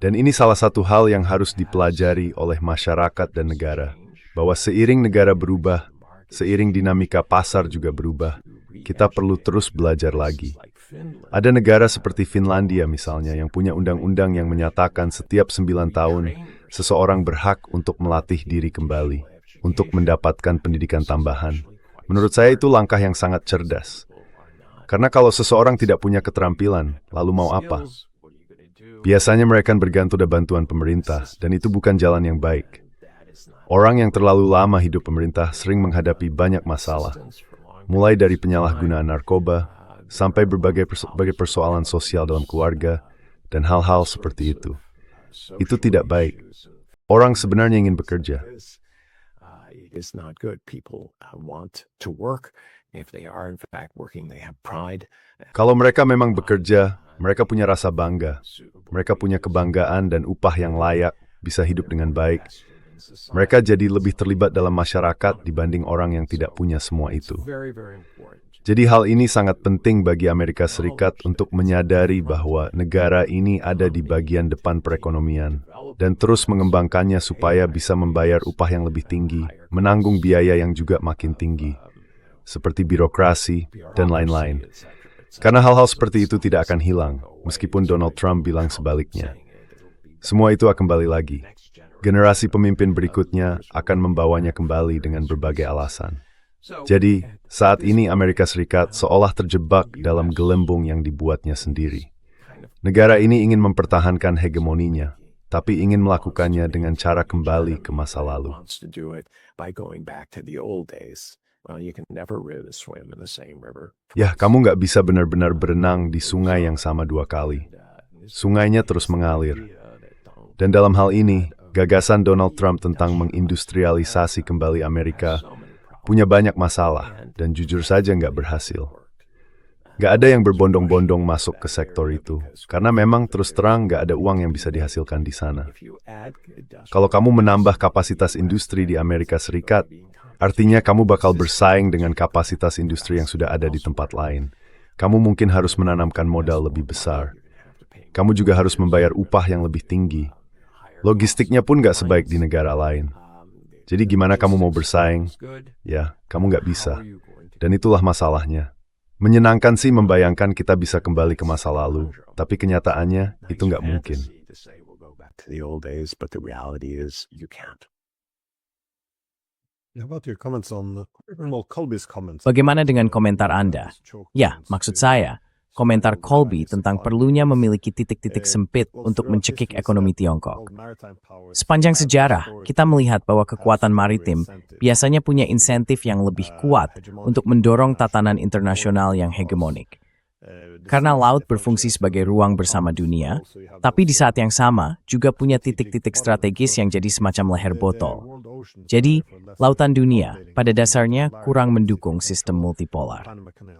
Dan ini salah satu hal yang harus dipelajari oleh masyarakat dan negara, bahwa seiring negara berubah, seiring dinamika pasar juga berubah, kita perlu terus belajar lagi. Ada negara seperti Finlandia misalnya yang punya undang-undang yang menyatakan setiap 9 tahun seseorang berhak untuk melatih diri kembali, untuk mendapatkan pendidikan tambahan. Menurut saya itu langkah yang sangat cerdas. Karena kalau seseorang tidak punya keterampilan, lalu mau apa? Biasanya mereka bergantung pada bantuan pemerintah, dan itu bukan jalan yang baik. Orang yang terlalu lama hidup pemerintah sering menghadapi banyak masalah, mulai dari penyalahgunaan narkoba, sampai berbagai persoalan sosial dalam keluarga, dan hal-hal seperti itu. Itu tidak baik. Orang sebenarnya ingin bekerja. Kalau mereka memang bekerja, mereka punya rasa bangga. Mereka punya kebanggaan dan upah yang layak, bisa hidup dengan baik. Mereka jadi lebih terlibat dalam masyarakat dibanding orang yang tidak punya semua itu. Jadi hal ini sangat penting bagi Amerika Serikat untuk menyadari bahwa negara ini ada di bagian depan perekonomian dan terus mengembangkannya supaya bisa membayar upah yang lebih tinggi, menanggung biaya yang juga makin tinggi, seperti birokrasi dan lain-lain. Karena hal-hal seperti itu tidak akan hilang, meskipun Donald Trump bilang sebaliknya. Semua itu akan kembali lagi. Generasi pemimpin berikutnya akan membawanya kembali dengan berbagai alasan. Jadi, saat ini Amerika Serikat seolah terjebak dalam gelembung yang dibuatnya sendiri. Negara ini ingin mempertahankan hegemoninya, tapi ingin melakukannya dengan cara kembali ke masa lalu. Ya, kamu nggak bisa benar-benar berenang di sungai yang sama 2 kali. Sungainya terus mengalir. Dan dalam hal ini, gagasan Donald Trump tentang mengindustrialisasi kembali Amerika punya banyak masalah dan jujur saja nggak berhasil. Nggak ada yang berbondong-bondong masuk ke sektor itu, karena memang terus terang nggak ada uang yang bisa dihasilkan di sana. Kalau kamu menambah kapasitas industri di Amerika Serikat, artinya kamu bakal bersaing dengan kapasitas industri yang sudah ada di tempat lain. Kamu mungkin harus menanamkan modal lebih besar. Kamu juga harus membayar upah yang lebih tinggi. Logistiknya pun nggak sebaik di negara lain. Jadi gimana kamu mau bersaing? Ya, kamu nggak bisa. Dan itulah masalahnya. Menyenangkan sih membayangkan kita bisa kembali ke masa lalu, tapi kenyataannya itu nggak mungkin. How about your comments on Colby's comments? Bagaimana dengan komentar Anda? Ya, maksud saya, komentar Colby tentang perlunya memiliki titik-titik sempit untuk mencekik ekonomi Tiongkok. Sepanjang sejarah, kita melihat bahwa kekuatan maritim biasanya punya insentif yang lebih kuat untuk mendorong tatanan internasional yang hegemonik. Karena laut berfungsi sebagai ruang bersama dunia, tapi di saat yang sama juga punya titik-titik strategis yang jadi semacam leher botol. Jadi, lautan dunia pada dasarnya kurang mendukung sistem multipolar.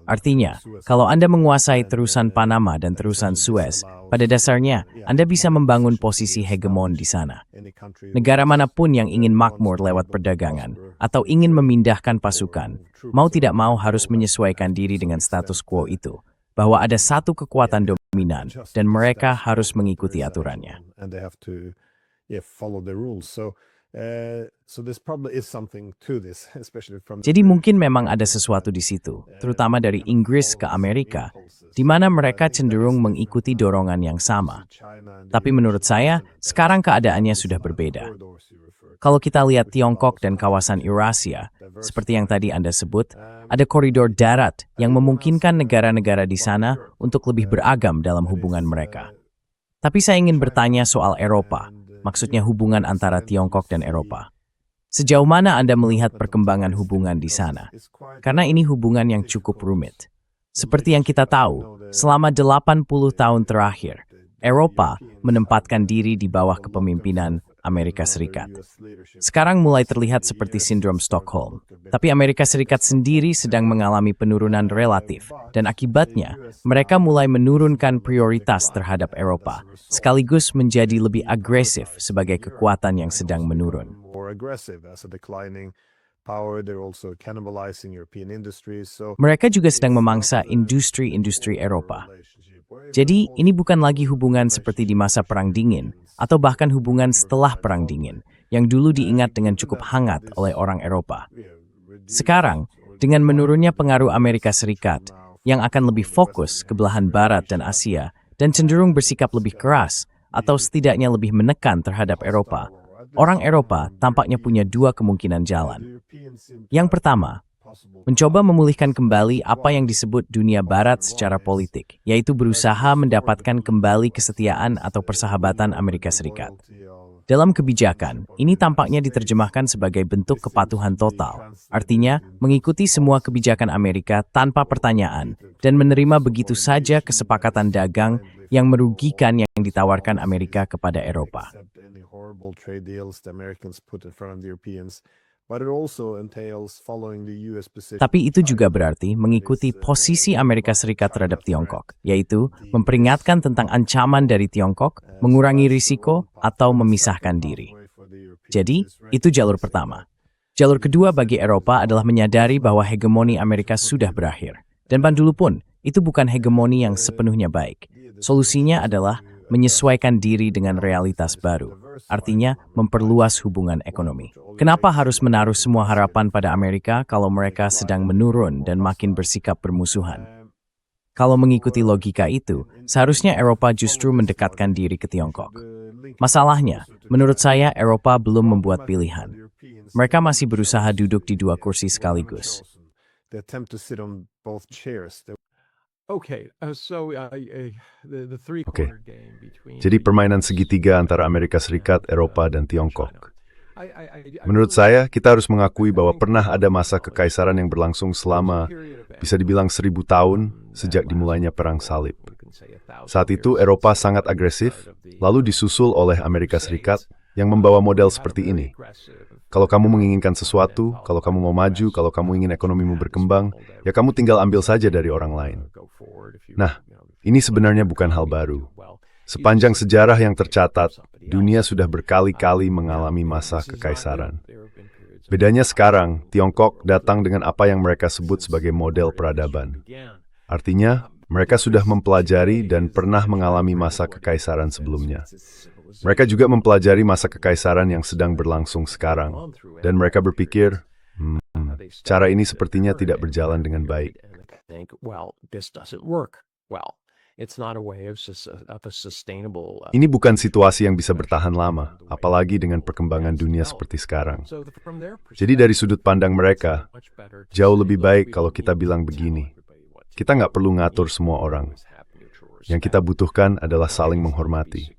Artinya, kalau Anda menguasai terusan Panama dan terusan Suez, pada dasarnya Anda bisa membangun posisi hegemon di sana. Negara manapun yang ingin makmur lewat perdagangan atau ingin memindahkan pasukan, mau tidak mau harus menyesuaikan diri dengan status quo itu, bahwa ada satu kekuatan dominan dan mereka harus mengikuti aturannya. Jadi mungkin memang ada sesuatu di situ, terutama dari Inggris ke Amerika, di mana mereka cenderung mengikuti dorongan yang sama. Tapi menurut saya, sekarang keadaannya sudah berbeda. Kalau kita lihat Tiongkok dan kawasan Eurasia, seperti yang tadi Anda sebut, ada koridor darat yang memungkinkan negara-negara di sana untuk lebih beragam dalam hubungan mereka. Tapi saya ingin bertanya soal Eropa, maksudnya hubungan antara Tiongkok dan Eropa. Sejauh mana Anda melihat perkembangan hubungan di sana? Karena ini hubungan yang cukup rumit. Seperti yang kita tahu, selama 80 tahun terakhir, Eropa menempatkan diri di bawah kepemimpinan Amerika Serikat. Sekarang mulai terlihat seperti sindrom Stockholm, tapi Amerika Serikat sendiri sedang mengalami penurunan relatif, dan akibatnya mereka mulai menurunkan prioritas terhadap Eropa, sekaligus menjadi lebih agresif sebagai kekuatan yang sedang menurun. Mereka juga sedang memangsa industri-industri Eropa. Jadi, ini bukan lagi hubungan seperti di masa Perang Dingin, atau bahkan hubungan setelah Perang Dingin, yang dulu diingat dengan cukup hangat oleh orang Eropa. Sekarang, dengan menurunnya pengaruh Amerika Serikat, yang akan lebih fokus ke belahan Barat dan Asia, dan cenderung bersikap lebih keras, atau setidaknya lebih menekan terhadap Eropa, orang Eropa tampaknya punya dua kemungkinan jalan. Yang pertama, mencoba memulihkan kembali apa yang disebut dunia barat secara politik, yaitu berusaha mendapatkan kembali kesetiaan atau persahabatan Amerika Serikat. Dalam kebijakan, ini tampaknya diterjemahkan sebagai bentuk kepatuhan total, artinya mengikuti semua kebijakan Amerika tanpa pertanyaan dan menerima begitu saja kesepakatan dagang yang merugikan yang ditawarkan Amerika kepada Eropa. Tapi itu juga berarti mengikuti posisi Amerika Serikat terhadap Tiongkok, yaitu memperingatkan tentang ancaman dari Tiongkok, mengurangi risiko, atau memisahkan diri. Jadi, itu jalur pertama. Jalur kedua bagi Eropa adalah menyadari bahwa hegemoni Amerika sudah berakhir. Dan dulu pun, itu bukan hegemoni yang sepenuhnya baik. Solusinya adalah menyesuaikan diri dengan realitas baru, artinya memperluas hubungan ekonomi. Kenapa harus menaruh semua harapan pada Amerika kalau mereka sedang menurun dan makin bersikap bermusuhan? Kalau mengikuti logika itu, seharusnya Eropa justru mendekatkan diri ke Tiongkok. Masalahnya, menurut saya Eropa belum membuat pilihan. Mereka masih berusaha duduk di dua kursi sekaligus. Oke, Jadi permainan segitiga antara Amerika Serikat, Eropa, dan Tiongkok. Menurut saya, kita harus mengakui bahwa pernah ada masa kekaisaran yang berlangsung selama, bisa dibilang 1000 tahun, sejak dimulainya Perang Salib. Saat itu Eropa sangat agresif, lalu disusul oleh Amerika Serikat yang membawa model seperti ini. Kalau kamu menginginkan sesuatu, kalau kamu mau maju, kalau kamu ingin ekonomimu berkembang, ya kamu tinggal ambil saja dari orang lain. Nah, ini sebenarnya bukan hal baru. Sepanjang sejarah yang tercatat, dunia sudah berkali-kali mengalami masa kekaisaran. Bedanya sekarang, Tiongkok datang dengan apa yang mereka sebut sebagai model peradaban. Artinya, mereka sudah mempelajari dan pernah mengalami masa kekaisaran sebelumnya. Mereka juga mempelajari masa kekaisaran yang sedang berlangsung sekarang. Dan mereka berpikir, cara ini sepertinya tidak berjalan dengan baik. Ini bukan situasi yang bisa bertahan lama, apalagi dengan perkembangan dunia seperti sekarang. Jadi dari sudut pandang mereka, jauh lebih baik kalau kita bilang begini. Kita nggak perlu ngatur semua orang. Yang kita butuhkan adalah saling menghormati.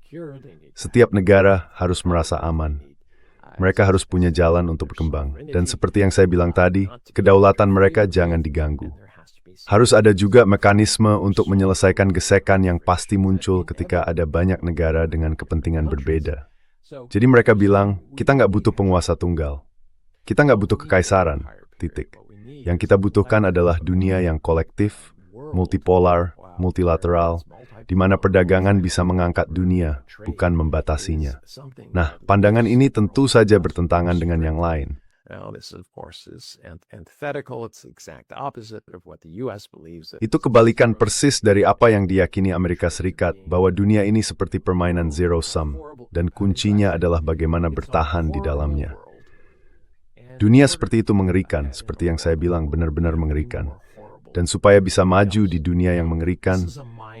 Setiap negara harus merasa aman. Mereka harus punya jalan untuk berkembang. Dan seperti yang saya bilang tadi, kedaulatan mereka jangan diganggu. Harus ada juga mekanisme untuk menyelesaikan gesekan yang pasti muncul ketika ada banyak negara dengan kepentingan berbeda. Jadi mereka bilang, kita nggak butuh penguasa tunggal. Kita nggak butuh kekaisaran, titik. Yang kita butuhkan adalah dunia yang kolektif, multipolar, multilateral, di mana perdagangan bisa mengangkat dunia, bukan membatasinya. Nah, pandangan ini tentu saja bertentangan dengan yang lain. Itu kebalikan persis dari apa yang diyakini Amerika Serikat, bahwa dunia ini seperti permainan zero sum, dan kuncinya adalah bagaimana bertahan di dalamnya. Dunia seperti itu mengerikan, seperti yang saya bilang, benar-benar mengerikan. Dan supaya bisa maju di dunia yang mengerikan,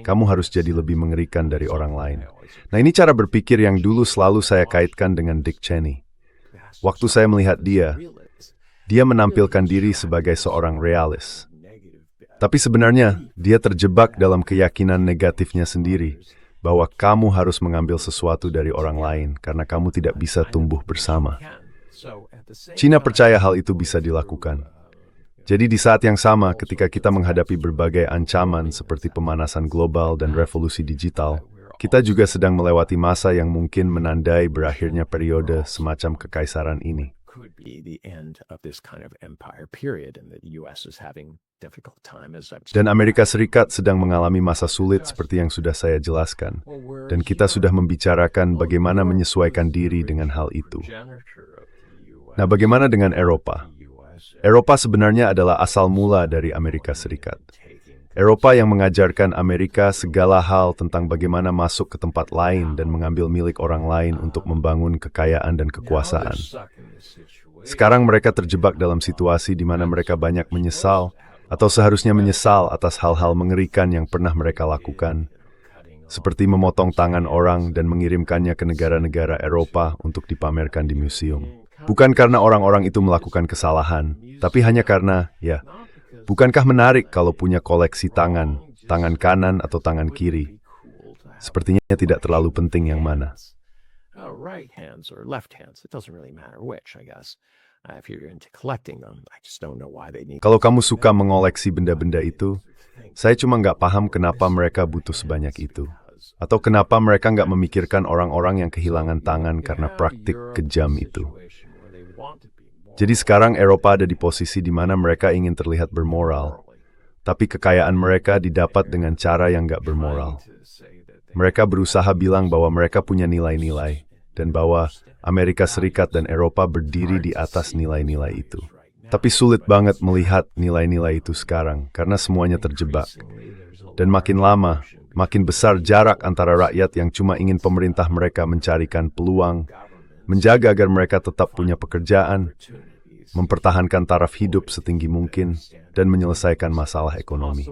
kamu harus jadi lebih mengerikan dari orang lain. Nah, ini cara berpikir yang dulu selalu saya kaitkan dengan Dick Cheney. Waktu saya melihat dia menampilkan diri sebagai seorang realis. Tapi sebenarnya, dia terjebak dalam keyakinan negatifnya sendiri, bahwa kamu harus mengambil sesuatu dari orang lain, karena kamu tidak bisa tumbuh bersama. Cina percaya hal itu bisa dilakukan. Jadi di saat yang sama, ketika kita menghadapi berbagai ancaman seperti pemanasan global dan revolusi digital, kita juga sedang melewati masa yang mungkin menandai berakhirnya periode semacam kekaisaran ini. Dan Amerika Serikat sedang mengalami masa sulit seperti yang sudah saya jelaskan. Dan kita sudah membicarakan bagaimana menyesuaikan diri dengan hal itu. Nah, bagaimana dengan Eropa? Eropa sebenarnya adalah asal mula dari Amerika Serikat. Eropa yang mengajarkan Amerika segala hal tentang bagaimana masuk ke tempat lain dan mengambil milik orang lain untuk membangun kekayaan dan kekuasaan. Sekarang mereka terjebak dalam situasi di mana mereka banyak menyesal, atau seharusnya menyesal atas hal-hal mengerikan yang pernah mereka lakukan, seperti memotong tangan orang dan mengirimkannya ke negara-negara Eropa untuk dipamerkan di museum. Bukan karena orang-orang itu melakukan kesalahan, tapi hanya karena, bukankah menarik kalau punya koleksi tangan kanan atau tangan kiri? Sepertinya tidak terlalu penting yang mana. Kalau kamu suka mengoleksi benda-benda itu, saya cuma nggak paham kenapa mereka butuh sebanyak itu. Atau kenapa mereka nggak memikirkan orang-orang yang kehilangan tangan karena praktik kejam itu. Jadi sekarang Eropa ada di posisi di mana mereka ingin terlihat bermoral, tapi kekayaan mereka didapat dengan cara yang nggak bermoral. Mereka berusaha bilang bahwa mereka punya nilai-nilai, dan bahwa Amerika Serikat dan Eropa berdiri di atas nilai-nilai itu. Tapi sulit banget melihat nilai-nilai itu sekarang, karena semuanya terjebak. Dan makin lama, makin besar jarak antara rakyat yang cuma ingin pemerintah mereka mencarikan peluang, menjaga agar mereka tetap punya pekerjaan, mempertahankan taraf hidup setinggi mungkin, dan menyelesaikan masalah ekonomi.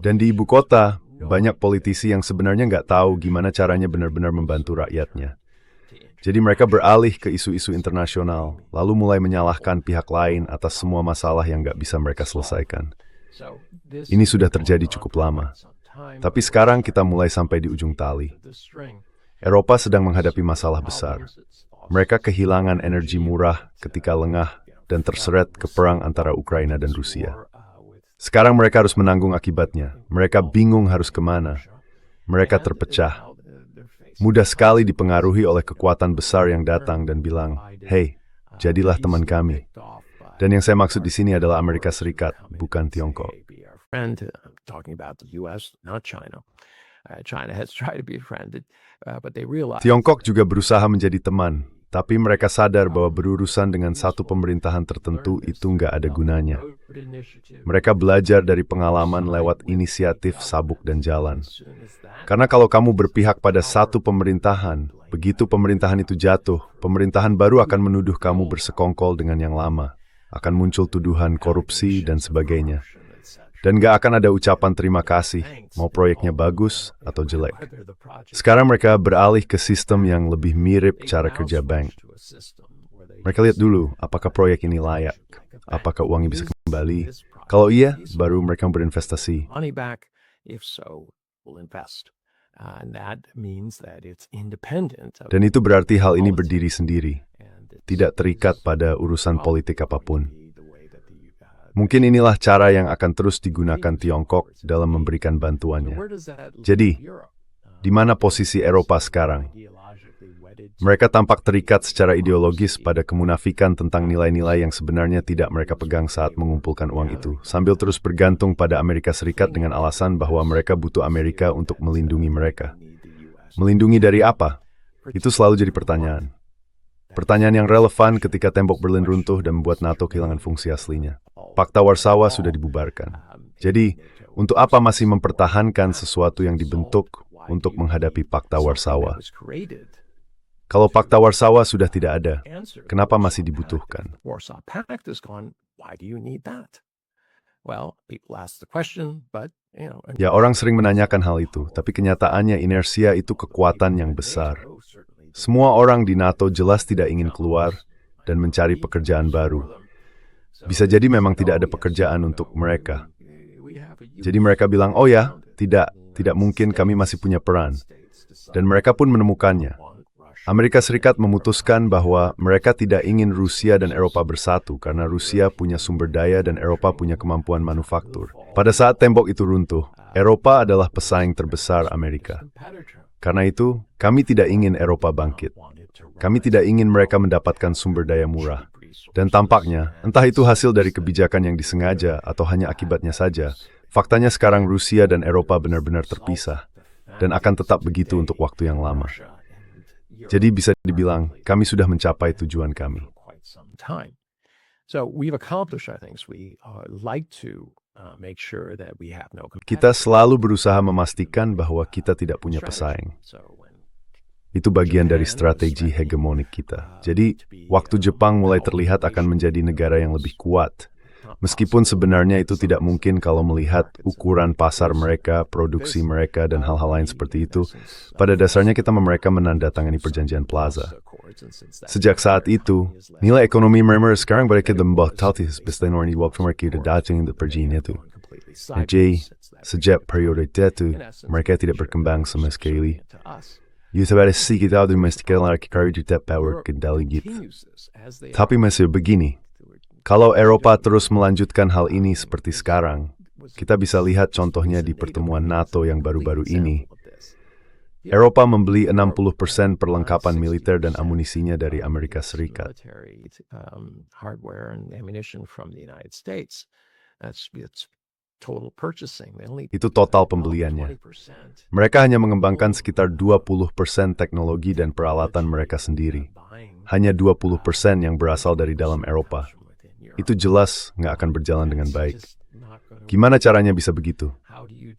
Dan di ibu kota, banyak politisi yang sebenarnya nggak tahu gimana caranya benar-benar membantu rakyatnya. Jadi mereka beralih ke isu-isu internasional, lalu mulai menyalahkan pihak lain atas semua masalah yang nggak bisa mereka selesaikan. Ini sudah terjadi cukup lama. Tapi sekarang kita mulai sampai di ujung tali. Eropa sedang menghadapi masalah besar. Mereka kehilangan energi murah ketika lengah dan terseret ke perang antara Ukraina dan Rusia. Sekarang mereka harus menanggung akibatnya. Mereka bingung harus kemana. Mereka terpecah. Mudah sekali dipengaruhi oleh kekuatan besar yang datang dan bilang, "Hei, jadilah teman kami." Dan yang saya maksud di sini adalah Amerika Serikat, bukan Tiongkok. Tiongkok juga berusaha menjadi teman, tapi mereka sadar bahwa berurusan dengan satu pemerintahan tertentu itu nggak ada gunanya. Mereka belajar dari pengalaman lewat inisiatif Sabuk dan Jalan. Karena kalau kamu berpihak pada satu pemerintahan, begitu pemerintahan itu jatuh, pemerintahan baru akan menuduh kamu bersekongkol dengan yang lama. Akan muncul tuduhan korupsi dan sebagainya. Dan gak akan ada ucapan terima kasih, mau proyeknya bagus atau jelek. Sekarang mereka beralih ke sistem yang lebih mirip cara kerja bank. Mereka lihat dulu, apakah proyek ini layak? Apakah uangnya bisa kembali? Kalau iya, baru mereka berinvestasi. Dan itu berarti hal ini berdiri sendiri. Tidak terikat pada urusan politik apapun. Mungkin inilah cara yang akan terus digunakan Tiongkok dalam memberikan bantuannya. Jadi, di mana posisi Eropa sekarang? Mereka tampak terikat secara ideologis pada kemunafikan tentang nilai-nilai yang sebenarnya tidak mereka pegang saat mengumpulkan uang itu, sambil terus bergantung pada Amerika Serikat dengan alasan bahwa mereka butuh Amerika untuk melindungi mereka. Melindungi dari apa? Itu selalu jadi pertanyaan. Pertanyaan yang relevan ketika tembok Berlin runtuh dan membuat NATO kehilangan fungsi aslinya. Pakta Warsawa sudah dibubarkan. Jadi, untuk apa masih mempertahankan sesuatu yang dibentuk untuk menghadapi Pakta Warsawa? Kalau Pakta Warsawa sudah tidak ada, kenapa masih dibutuhkan? Ya, orang sering menanyakan hal itu, tapi kenyataannya inersia itu kekuatan yang besar. Semua orang di NATO jelas tidak ingin keluar dan mencari pekerjaan baru. Bisa jadi memang tidak ada pekerjaan untuk mereka. Jadi mereka bilang, oh ya, tidak mungkin kami masih punya peran. Dan mereka pun menemukannya. Amerika Serikat memutuskan bahwa mereka tidak ingin Rusia dan Eropa bersatu karena Rusia punya sumber daya dan Eropa punya kemampuan manufaktur. Pada saat tembok itu runtuh, Eropa adalah pesaing terbesar Amerika. Karena itu, kami tidak ingin Eropa bangkit. Kami tidak ingin mereka mendapatkan sumber daya murah. Dan tampaknya, entah itu hasil dari kebijakan yang disengaja atau hanya akibatnya saja, faktanya sekarang Rusia dan Eropa benar-benar terpisah, dan akan tetap begitu untuk waktu yang lama. Jadi bisa dibilang, kami sudah mencapai tujuan kami. Kita selalu berusaha memastikan bahwa kita tidak punya pesaing. Itu bagian dari strategi hegemonik kita. Jadi, waktu Jepang mulai terlihat akan menjadi negara yang lebih kuat. Meskipun sebenarnya itu tidak mungkin kalau melihat ukuran pasar mereka, produksi mereka, dan hal-hal lain seperti itu. Pada dasarnya kita mereka menandatangani perjanjian Plaza. Sejak saat itu, nilai ekonomi mereka sekarang mereka membatasi sebesar orang di waktu mereka datang ke perjanjian itu. Jadi, sejak periode itu, mereka tidak berkembang sama sekali. Sebenarnya kita domestikan kerja tetap power kendali gitu. Tapi masih begini, kalau Eropa terus melanjutkan hal ini seperti sekarang, kita bisa lihat contohnya di pertemuan NATO yang baru-baru ini. Eropa membeli 60% perlengkapan militer dan amunisinya dari Amerika Serikat. Itu total pembeliannya. Mereka hanya mengembangkan sekitar 20% teknologi dan peralatan mereka sendiri. Hanya 20% yang berasal dari dalam Eropa. Itu jelas nggak akan berjalan dengan baik. Gimana caranya bisa begitu?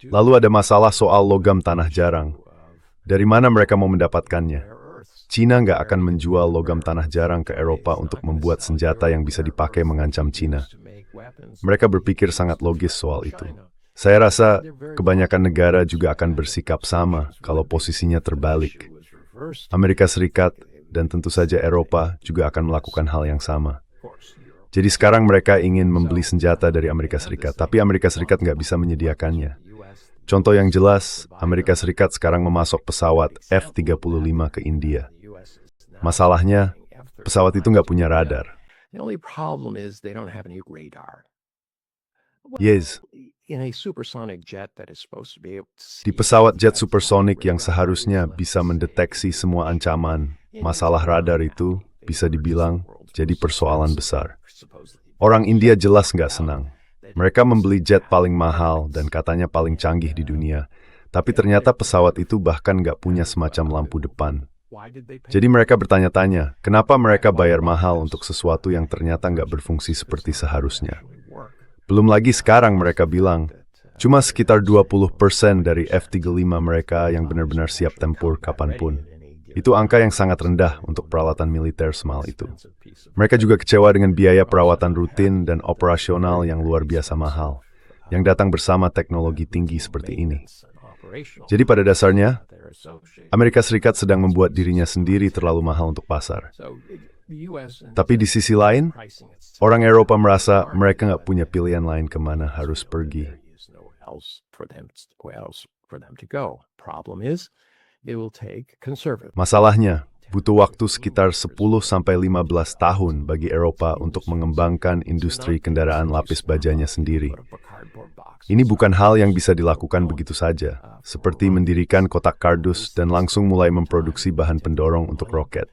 Lalu ada masalah soal logam tanah jarang. Dari mana mereka mau mendapatkannya? Cina nggak akan menjual logam tanah jarang ke Eropa untuk membuat senjata yang bisa dipakai mengancam Cina. Mereka berpikir sangat logis soal itu. Saya rasa kebanyakan negara juga akan bersikap sama kalau posisinya terbalik. Amerika Serikat dan tentu saja Eropa juga akan melakukan hal yang sama. Jadi sekarang mereka ingin membeli senjata dari Amerika Serikat, tapi Amerika Serikat nggak bisa menyediakannya. Contoh yang jelas, Amerika Serikat sekarang memasok pesawat F-35 ke India. Masalahnya, pesawat itu nggak punya radar. The only problem is they don't have any radar. Yes, In a supersonic jet that is supposed to be able to see di pesawat jet supersonik yang seharusnya bisa mendeteksi semua ancaman, masalah radar itu bisa dibilang jadi persoalan besar. Orang India jelas nggak senang. Mereka membeli jet paling mahal dan katanya paling canggih di dunia, tapi ternyata pesawat itu bahkan nggak punya semacam lampu depan. Jadi mereka bertanya-tanya, kenapa mereka bayar mahal untuk sesuatu yang ternyata nggak berfungsi seperti seharusnya. Belum lagi sekarang mereka bilang, cuma sekitar 20% dari F-35 mereka yang benar-benar siap tempur kapanpun. Itu angka yang sangat rendah untuk peralatan militer semahal itu. Mereka juga kecewa dengan biaya perawatan rutin dan operasional yang luar biasa mahal, yang datang bersama teknologi tinggi seperti ini. Jadi pada dasarnya, Amerika Serikat sedang membuat dirinya sendiri terlalu mahal untuk pasar. Tapi di sisi lain, orang Eropa merasa mereka nggak punya pilihan lain kemana harus pergi. Masalahnya, butuh waktu sekitar 10-15 tahun bagi Eropa untuk mengembangkan industri kendaraan lapis bajanya sendiri. Ini bukan hal yang bisa dilakukan begitu saja, seperti mendirikan kotak kardus dan langsung mulai memproduksi bahan pendorong untuk roket.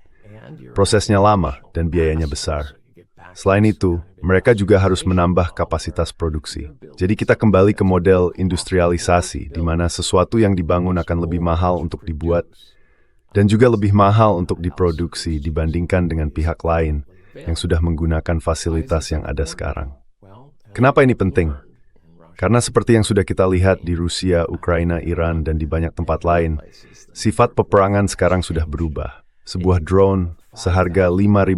Prosesnya lama dan biayanya besar. Selain itu, mereka juga harus menambah kapasitas produksi. Jadi kita kembali ke model industrialisasi, di mana sesuatu yang dibangun akan lebih mahal untuk dibuat, dan juga lebih mahal untuk diproduksi dibandingkan dengan pihak lain yang sudah menggunakan fasilitas yang ada sekarang. Kenapa ini penting? Karena seperti yang sudah kita lihat di Rusia, Ukraina, Iran, dan di banyak tempat lain, sifat peperangan sekarang sudah berubah. Sebuah drone seharga $5.000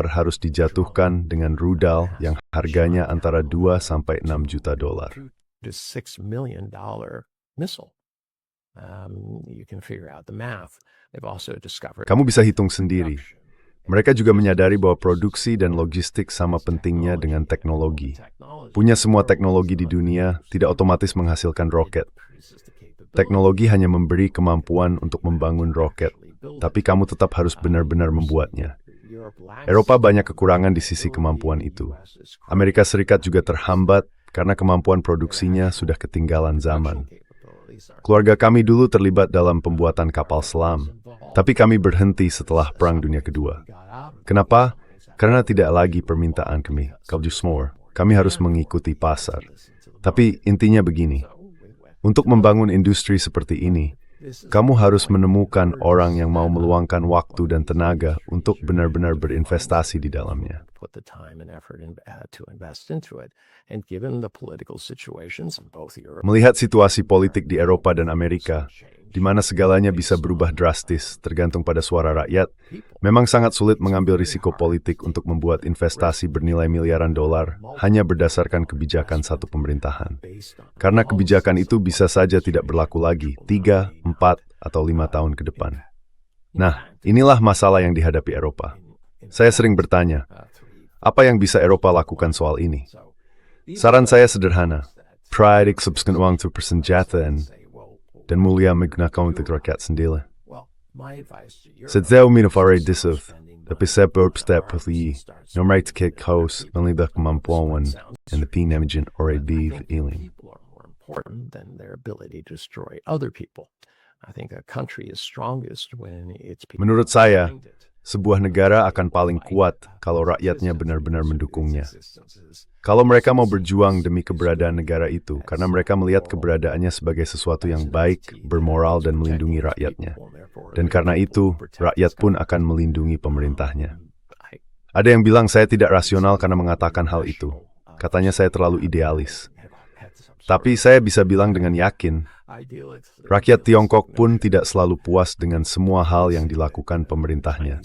harus dijatuhkan dengan rudal yang harganya antara 2-6 juta dolar. $6 million missile. You can figure out the math. They've also discovered. Kamu bisa hitung sendiri. Mereka juga menyadari bahwa produksi dan logistik sama pentingnya dengan teknologi. Punya semua teknologi di dunia tidak otomatis menghasilkan roket. Teknologi hanya memberi kemampuan untuk membangun roket, tapi kamu tetap harus benar-benar membuatnya. Eropa banyak kekurangan di sisi kemampuan itu. Amerika Serikat juga terhambat karena kemampuan produksinya sudah ketinggalan zaman. Keluarga kami dulu terlibat dalam pembuatan kapal selam, tapi kami berhenti setelah Perang Dunia Kedua. Kenapa? Karena tidak lagi permintaan kami. Kami harus mengikuti pasar. Tapi intinya begini, untuk membangun industri seperti ini, kamu harus menemukan orang yang mau meluangkan waktu dan tenaga untuk benar-benar berinvestasi di dalamnya. Melihat situasi politik di Eropa dan Amerika, di mana segalanya bisa berubah drastis tergantung pada suara rakyat, memang sangat sulit mengambil risiko politik untuk membuat investasi bernilai miliaran dolar hanya berdasarkan kebijakan satu pemerintahan. Karena kebijakan itu bisa saja tidak berlaku lagi 3, 4, atau 5 tahun ke depan. Nah, inilah masalah yang dihadapi Eropa. Saya sering bertanya, apa yang bisa Eropa lakukan soal ini? Saran saya sederhana, pride subskan uang untuk persenjataan dan mulia menggunakan untuk rakyat sendiri. Sejauh minufare disuf, tapi saya berstep putih, nomor tiket kaos melibat kemampuan dan the pinamigen ore beef ilim. Menurut saya, sebuah negara akan paling kuat kalau rakyatnya benar-benar mendukungnya. Kalau mereka mau berjuang demi keberadaan negara itu, karena mereka melihat keberadaannya sebagai sesuatu yang baik, bermoral, dan melindungi rakyatnya. Dan karena itu, rakyat pun akan melindungi pemerintahnya. Ada yang bilang saya tidak rasional karena mengatakan hal itu. Katanya saya terlalu idealis. Tapi saya bisa bilang dengan yakin, rakyat Tiongkok pun tidak selalu puas dengan semua hal yang dilakukan pemerintahnya.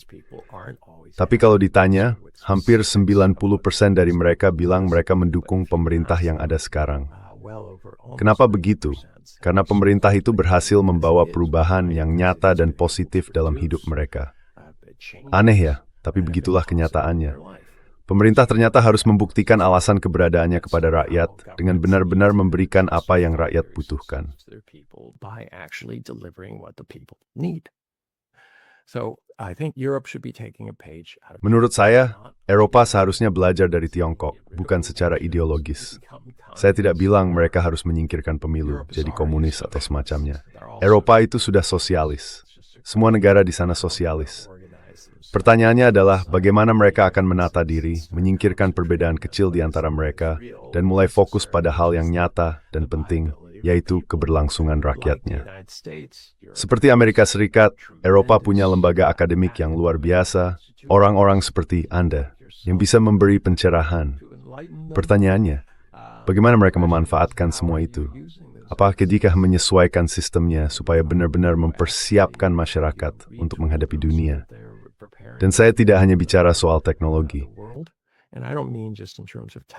Tapi kalau ditanya, hampir 90% dari mereka bilang mereka mendukung pemerintah yang ada sekarang. Kenapa begitu? Karena pemerintah itu berhasil membawa perubahan yang nyata dan positif dalam hidup mereka. Aneh ya, tapi begitulah kenyataannya. Pemerintah ternyata harus membuktikan alasan keberadaannya kepada rakyat dengan benar-benar memberikan apa yang rakyat butuhkan. So I think Europe should be taking a page out of Menurut saya, Eropa seharusnya belajar dari Tiongkok, bukan secara ideologis. Saya tidak bilang mereka harus menyingkirkan pemilu, jadi komunis atau semacamnya. Eropa itu sudah sosialis. Semua negara di sana sosialis. Pertanyaannya adalah bagaimana mereka akan menata diri, menyingkirkan perbedaan kecil di antara mereka, dan mulai fokus pada hal yang nyata dan penting, yaitu keberlangsungan rakyatnya. Seperti Amerika Serikat, Eropa punya lembaga akademik yang luar biasa, orang-orang seperti Anda, yang bisa memberi pencerahan. Pertanyaannya, bagaimana mereka memanfaatkan semua itu? Apakah ketika menyesuaikan sistemnya supaya benar-benar mempersiapkan masyarakat untuk menghadapi dunia? Dan saya tidak hanya bicara soal teknologi. And I don't mean just in terms of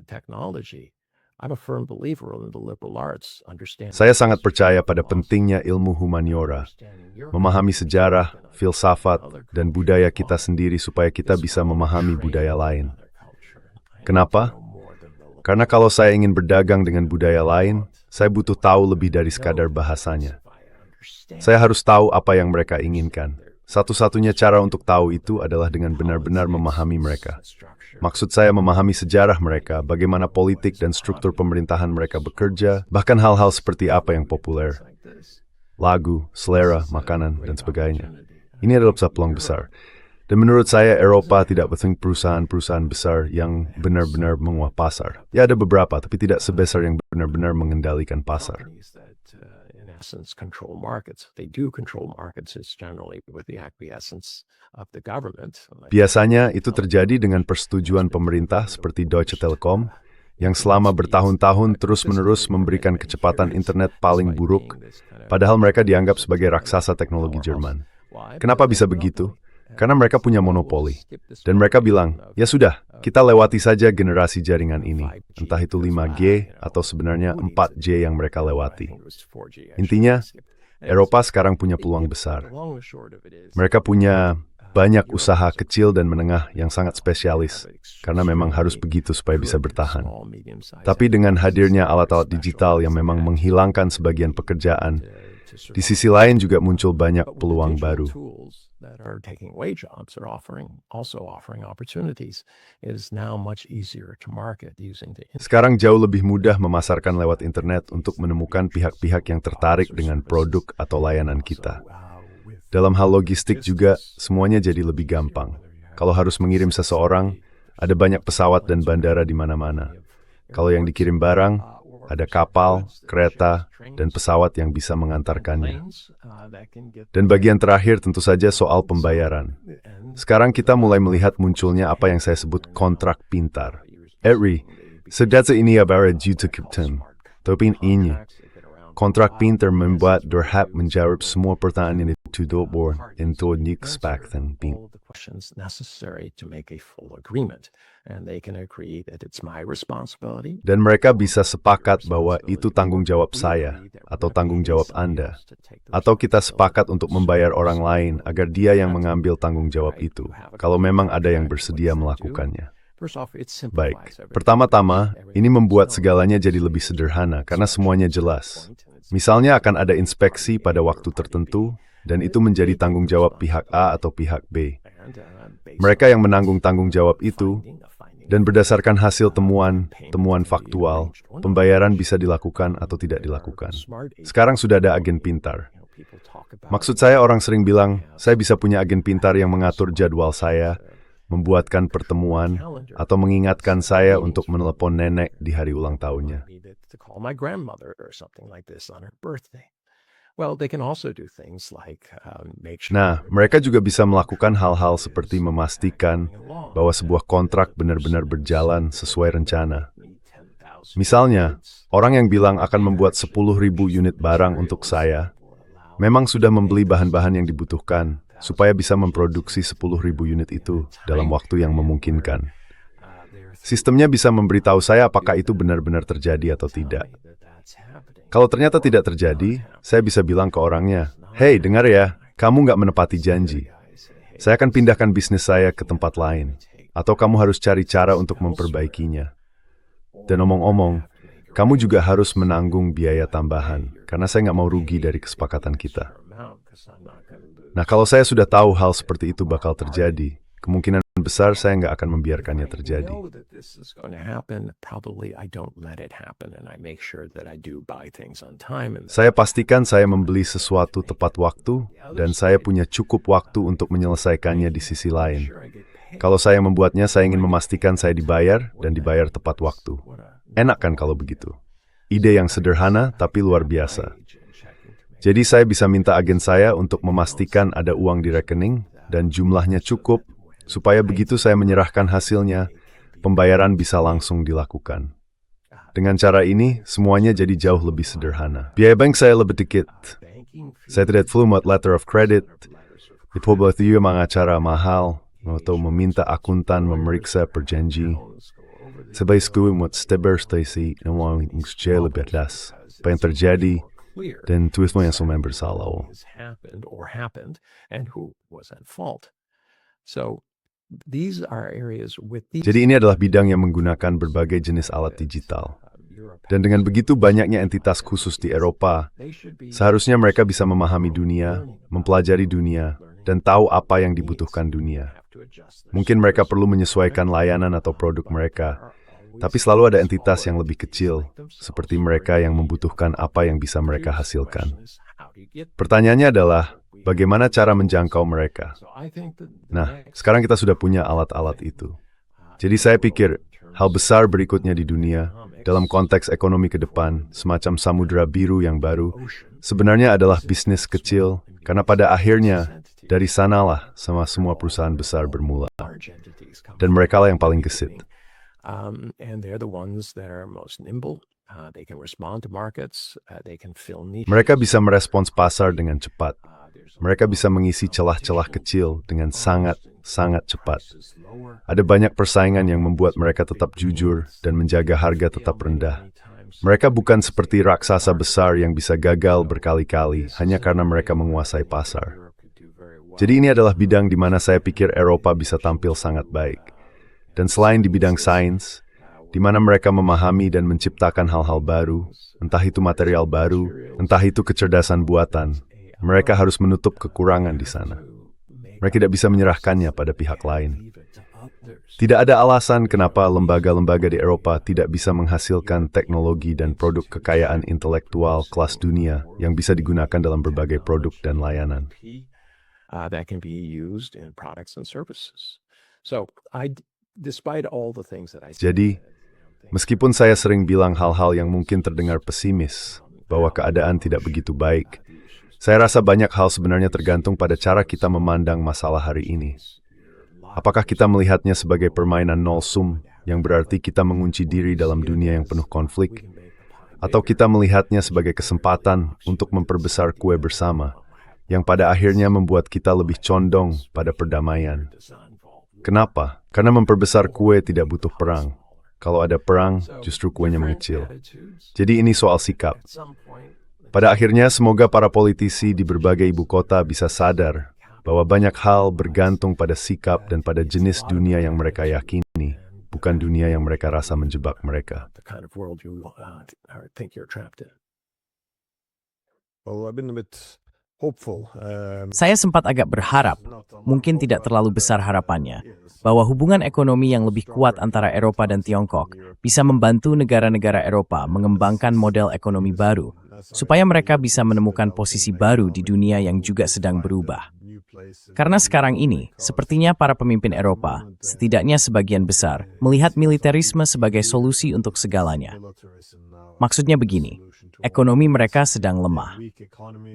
technology. I'm a firm believer in the liberal arts. Saya sangat percaya pada pentingnya ilmu humaniora, memahami sejarah, filsafat, dan budaya kita sendiri supaya kita bisa memahami budaya lain. Kenapa? Karena kalau saya ingin berdagang dengan budaya lain, saya butuh tahu lebih dari sekadar bahasanya. Saya harus tahu apa yang mereka inginkan. Satu-satunya cara untuk tahu itu adalah dengan benar-benar memahami mereka. Maksud saya memahami sejarah mereka, bagaimana politik dan struktur pemerintahan mereka bekerja, bahkan hal-hal seperti apa yang populer. Lagu, selera, makanan, dan sebagainya. Ini adalah peluang besar. Dan menurut saya, Eropa tidak butuh perusahaan-perusahaan besar yang benar-benar menguasai pasar. Ya ada beberapa, tapi tidak sebesar yang benar-benar mengendalikan pasar. Essence control markets. They do control markets is generally with the acquiescence of the government. Biasanya itu terjadi dengan persetujuan pemerintah seperti Deutsche Telekom yang selama bertahun-tahun terus-menerus memberikan kecepatan internet paling buruk, padahal mereka dianggap sebagai raksasa teknologi Jerman. Kenapa bisa begitu? Karena mereka punya monopoli. Dan mereka bilang, ya sudah, kita lewati saja generasi jaringan ini. Entah itu 5G atau sebenarnya 4G yang mereka lewati. Intinya, Eropa sekarang punya peluang besar. Mereka punya banyak usaha kecil dan menengah yang sangat spesialis, karena memang harus begitu supaya bisa bertahan. Tapi dengan hadirnya alat-alat digital yang memang menghilangkan sebagian pekerjaan, di sisi lain juga muncul banyak peluang baru. That are taking away jobs are also offering opportunities. It is now much easier to market using the internet. Sekarang jauh lebih mudah memasarkan lewat internet untuk menemukan pihak-pihak yang tertarik dengan produk atau layanan kita. Dalam hal logistik juga, semuanya jadi lebih gampang. Kalau harus mengirim seseorang, ada banyak pesawat dan bandara di mana-mana. Kalau yang dikirim barang, ada kapal, kereta, dan pesawat yang bisa mengantarkannya. Dan bagian terakhir tentu saja soal pembayaran. Sekarang kita mulai melihat munculnya apa yang saya sebut kontrak pintar. Sedata ini bara juta kapten. Tapi ini, kontrak pintar membuat Durhab menjawab semua pertanyaan yang dituduh untuk nikspakten pintar. Questions necessary to make a full agreement, and they can agree that it's my responsibility. Dan mereka bisa sepakat bahwa itu tanggung jawab saya atau tanggung jawab Anda, atau kita sepakat untuk membayar orang lain agar dia yang mengambil tanggung jawab itu, kalau memang ada yang bersedia melakukannya. Baik, pertama-tama, ini membuat segalanya jadi lebih sederhana karena semuanya jelas. Misalnya akan ada inspeksi pada waktu tertentu, dan itu menjadi tanggung jawab pihak A atau pihak B. Mereka yang menanggung tanggung jawab itu, dan berdasarkan hasil temuan faktual, pembayaran bisa dilakukan atau tidak dilakukan. Sekarang sudah ada agen pintar. Maksud saya orang sering bilang, saya bisa punya agen pintar yang mengatur jadwal saya, membuatkan pertemuan, atau mengingatkan saya untuk menelepon nenek di hari ulang tahunnya. Nah, mereka juga bisa melakukan hal-hal seperti memastikan bahwa sebuah kontrak benar-benar berjalan sesuai rencana. Misalnya, orang yang bilang akan membuat 10.000 unit barang untuk saya, memang sudah membeli bahan-bahan yang dibutuhkan supaya bisa memproduksi 10.000 unit itu dalam waktu yang memungkinkan. Sistemnya bisa memberitahu saya apakah itu benar-benar terjadi atau tidak. Kalau ternyata tidak terjadi, saya bisa bilang ke orangnya, "Hei, dengar ya, kamu nggak menepati janji. Saya akan pindahkan bisnis saya ke tempat lain, atau kamu harus cari cara untuk memperbaikinya. Dan omong-omong, kamu juga harus menanggung biaya tambahan, karena saya nggak mau rugi dari kesepakatan kita." Nah, kalau saya sudah tahu hal seperti itu bakal terjadi, kemungkinan besar saya nggak akan membiarkannya terjadi. know that this is going to happen, probably I don't let it happen, and I make sure that I do buy things on time. And Saya pastikan saya membeli sesuatu tepat waktu, dan saya punya cukup waktu untuk menyelesaikannya di sisi lain. sure I get paid. Kalau saya yang membuatnya, saya ingin memastikan saya dibayar, dan dibayar tepat waktu. Enak kan kalau begitu? Ide yang sederhana, tapi luar biasa. Jadi saya bisa minta agen saya untuk memastikan ada uang di rekening, dan jumlahnya cukup, supaya begitu saya menyerahkan hasilnya, pembayaran bisa langsung dilakukan. Dengan cara ini, semuanya jadi jauh lebih sederhana. Biaya bank saya lebih dikit. Saya tidak perlu membuat letter of credit. Itu berarti mengacara mahal, atau meminta akuntan memeriksa perjanji. Sebaiknya membuat stepper Stacy dan uang yang lebih atas. Apa yang terjadi, dan tulismu yang semua bersalah. Has happened, and who was at fault. So these are areas with these. Jadi ini adalah bidang yang menggunakan berbagai jenis alat digital. Dan dengan begitu banyaknya entitas khusus di Eropa, seharusnya mereka bisa memahami dunia, mempelajari dunia, dan tahu apa yang dibutuhkan dunia. Mungkin mereka perlu menyesuaikan layanan atau produk mereka, tapi selalu ada entitas yang lebih kecil, seperti mereka yang membutuhkan apa yang bisa mereka hasilkan. Pertanyaannya adalah, bagaimana cara menjangkau mereka? Nah, sekarang kita sudah punya alat-alat itu. Jadi saya pikir, hal besar berikutnya di dunia, dalam konteks ekonomi ke depan, semacam samudera biru yang baru, sebenarnya adalah bisnis kecil, karena pada akhirnya, dari sanalah semua perusahaan besar bermula. Dan mereka lah yang paling gesit. And they're the ones that are most nimble. They can respond to markets. They can fill niches. Mereka bisa merespons pasar dengan cepat. Mereka bisa mengisi celah-celah kecil dengan sangat cepat. Ada banyak persaingan yang membuat mereka tetap jujur dan menjaga harga tetap rendah. Mereka bukan seperti raksasa besar yang bisa gagal berkali-kali hanya karena mereka menguasai pasar. Jadi ini adalah bidang di mana saya pikir Eropa bisa tampil sangat baik. Dan selain di bidang sains, di mana mereka memahami dan menciptakan hal-hal baru, entah itu material baru, entah itu kecerdasan buatan, mereka harus menutup kekurangan di sana. Mereka tidak bisa menyerahkannya pada pihak lain. Tidak ada alasan kenapa lembaga-lembaga di Eropa tidak bisa menghasilkan teknologi dan produk kekayaan intelektual kelas dunia yang bisa digunakan dalam berbagai produk dan layanan. That can be used in products and services. So despite all the things that I said, Jadi, meskipun saya sering bilang hal-hal yang mungkin terdengar pesimis, bahwa keadaan tidak begitu baik, saya rasa banyak hal sebenarnya tergantung pada cara kita memandang masalah hari ini. Apakah kita melihatnya sebagai permainan nol sum, yang berarti kita mengunci diri dalam dunia yang penuh konflik, atau kita melihatnya sebagai kesempatan untuk memperbesar kue bersama, yang pada akhirnya membuat kita lebih condong pada perdamaian. Kenapa? Karena memperbesar kue tidak butuh perang. Kalau ada perang, justru kuenya mengecil. Jadi ini soal sikap. Pada akhirnya, semoga para politisi di berbagai ibu kota bisa sadar bahwa banyak hal bergantung pada sikap dan pada jenis dunia yang mereka yakini, bukan dunia yang mereka rasa menjebak mereka. the kind of world you think you're trapped in. Well, I've been a bit hopeful. Saya sempat agak berharap, mungkin tidak terlalu besar harapannya, bahwa hubungan ekonomi yang lebih kuat antara Eropa dan Tiongkok bisa membantu negara-negara Eropa mengembangkan model ekonomi baru, supaya mereka bisa menemukan posisi baru di dunia yang juga sedang berubah. Karena sekarang ini, sepertinya para pemimpin Eropa, setidaknya sebagian besar, melihat militerisme sebagai solusi untuk segalanya. Maksudnya begini, ekonomi mereka sedang lemah.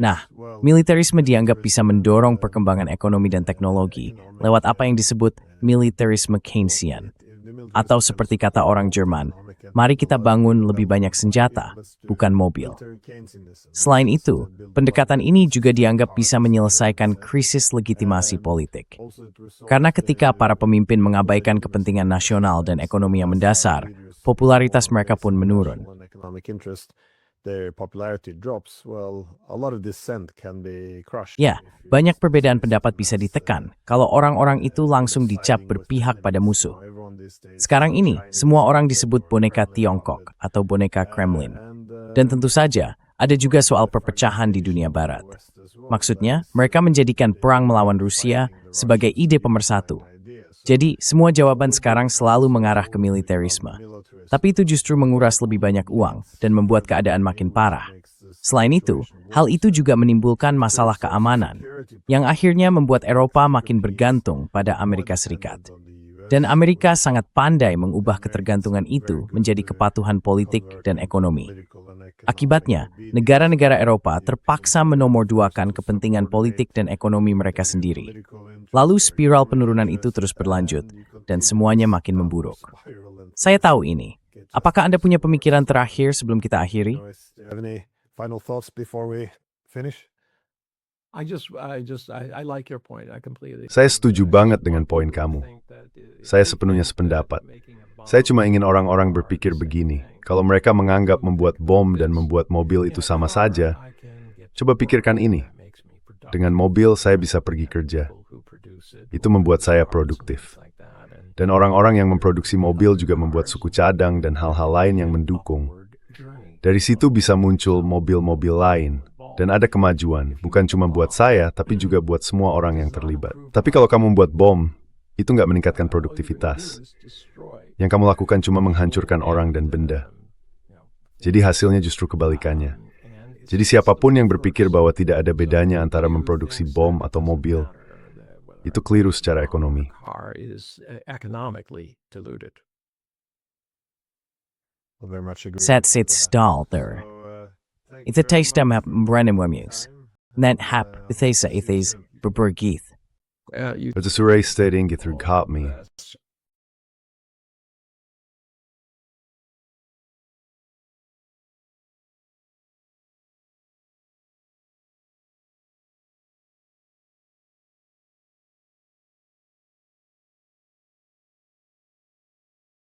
Nah, militerisme dianggap bisa mendorong perkembangan ekonomi dan teknologi lewat apa yang disebut militerisme Keynesian. Atau seperti kata orang Jerman, mari kita bangun lebih banyak senjata, bukan mobil. Selain itu, pendekatan ini juga dianggap bisa menyelesaikan krisis legitimasi politik. Karena ketika para pemimpin mengabaikan kepentingan nasional dan ekonomi yang mendasar, popularitas mereka pun menurun. Their popularity drops, well, a lot of dissent can be crushed. Ya, banyak perbedaan pendapat bisa ditekan kalau orang-orang itu langsung dicap berpihak pada musuh. Sekarang ini, semua orang disebut boneka Tiongkok atau boneka Kremlin. Dan tentu saja, Ada juga soal perpecahan di dunia barat. Maksudnya, mereka menjadikan perang melawan Rusia sebagai ide pemersatu. Jadi, semua jawaban sekarang selalu mengarah ke militerisme. Tapi itu justru menguras lebih banyak uang dan membuat keadaan makin parah. Selain itu, hal itu juga menimbulkan masalah keamanan, yang akhirnya membuat Eropa makin bergantung pada Amerika Serikat. Dan Amerika sangat pandai mengubah ketergantungan itu menjadi kepatuhan politik dan ekonomi. Akibatnya, negara-negara Eropa terpaksa menomorduakan kepentingan politik dan ekonomi mereka sendiri. Lalu spiral penurunan itu terus berlanjut, dan semuanya makin memburuk. Saya tahu ini. Apakah Anda punya pemikiran terakhir sebelum kita akhiri? Final thoughts before we finish? I like your point. I completely. Saya setuju banget dengan poin kamu. Saya sepenuhnya sependapat. Saya cuma ingin orang-orang berpikir begini. Kalau mereka menganggap membuat bom dan membuat mobil itu sama saja, coba pikirkan ini. Dengan mobil saya bisa pergi kerja. Itu membuat saya produktif. Dan orang-orang yang memproduksi mobil juga membuat suku cadang dan hal-hal lain yang mendukung. Dari situ bisa muncul mobil-mobil lain. Dan ada kemajuan, bukan cuma buat saya, tapi juga buat semua orang yang terlibat. Tapi kalau kamu membuat bom, itu nggak meningkatkan produktivitas. Yang kamu lakukan cuma menghancurkan orang dan benda. Jadi hasilnya justru kebalikannya. Jadi siapapun yang berpikir bahwa tidak ada bedanya antara memproduksi bom atau mobil, itu keliru secara ekonomi. Zet zit stalter. Itu taste map brandem wamius. Net hap ithesa ithis berbergith. Het is een race stating get through caught me.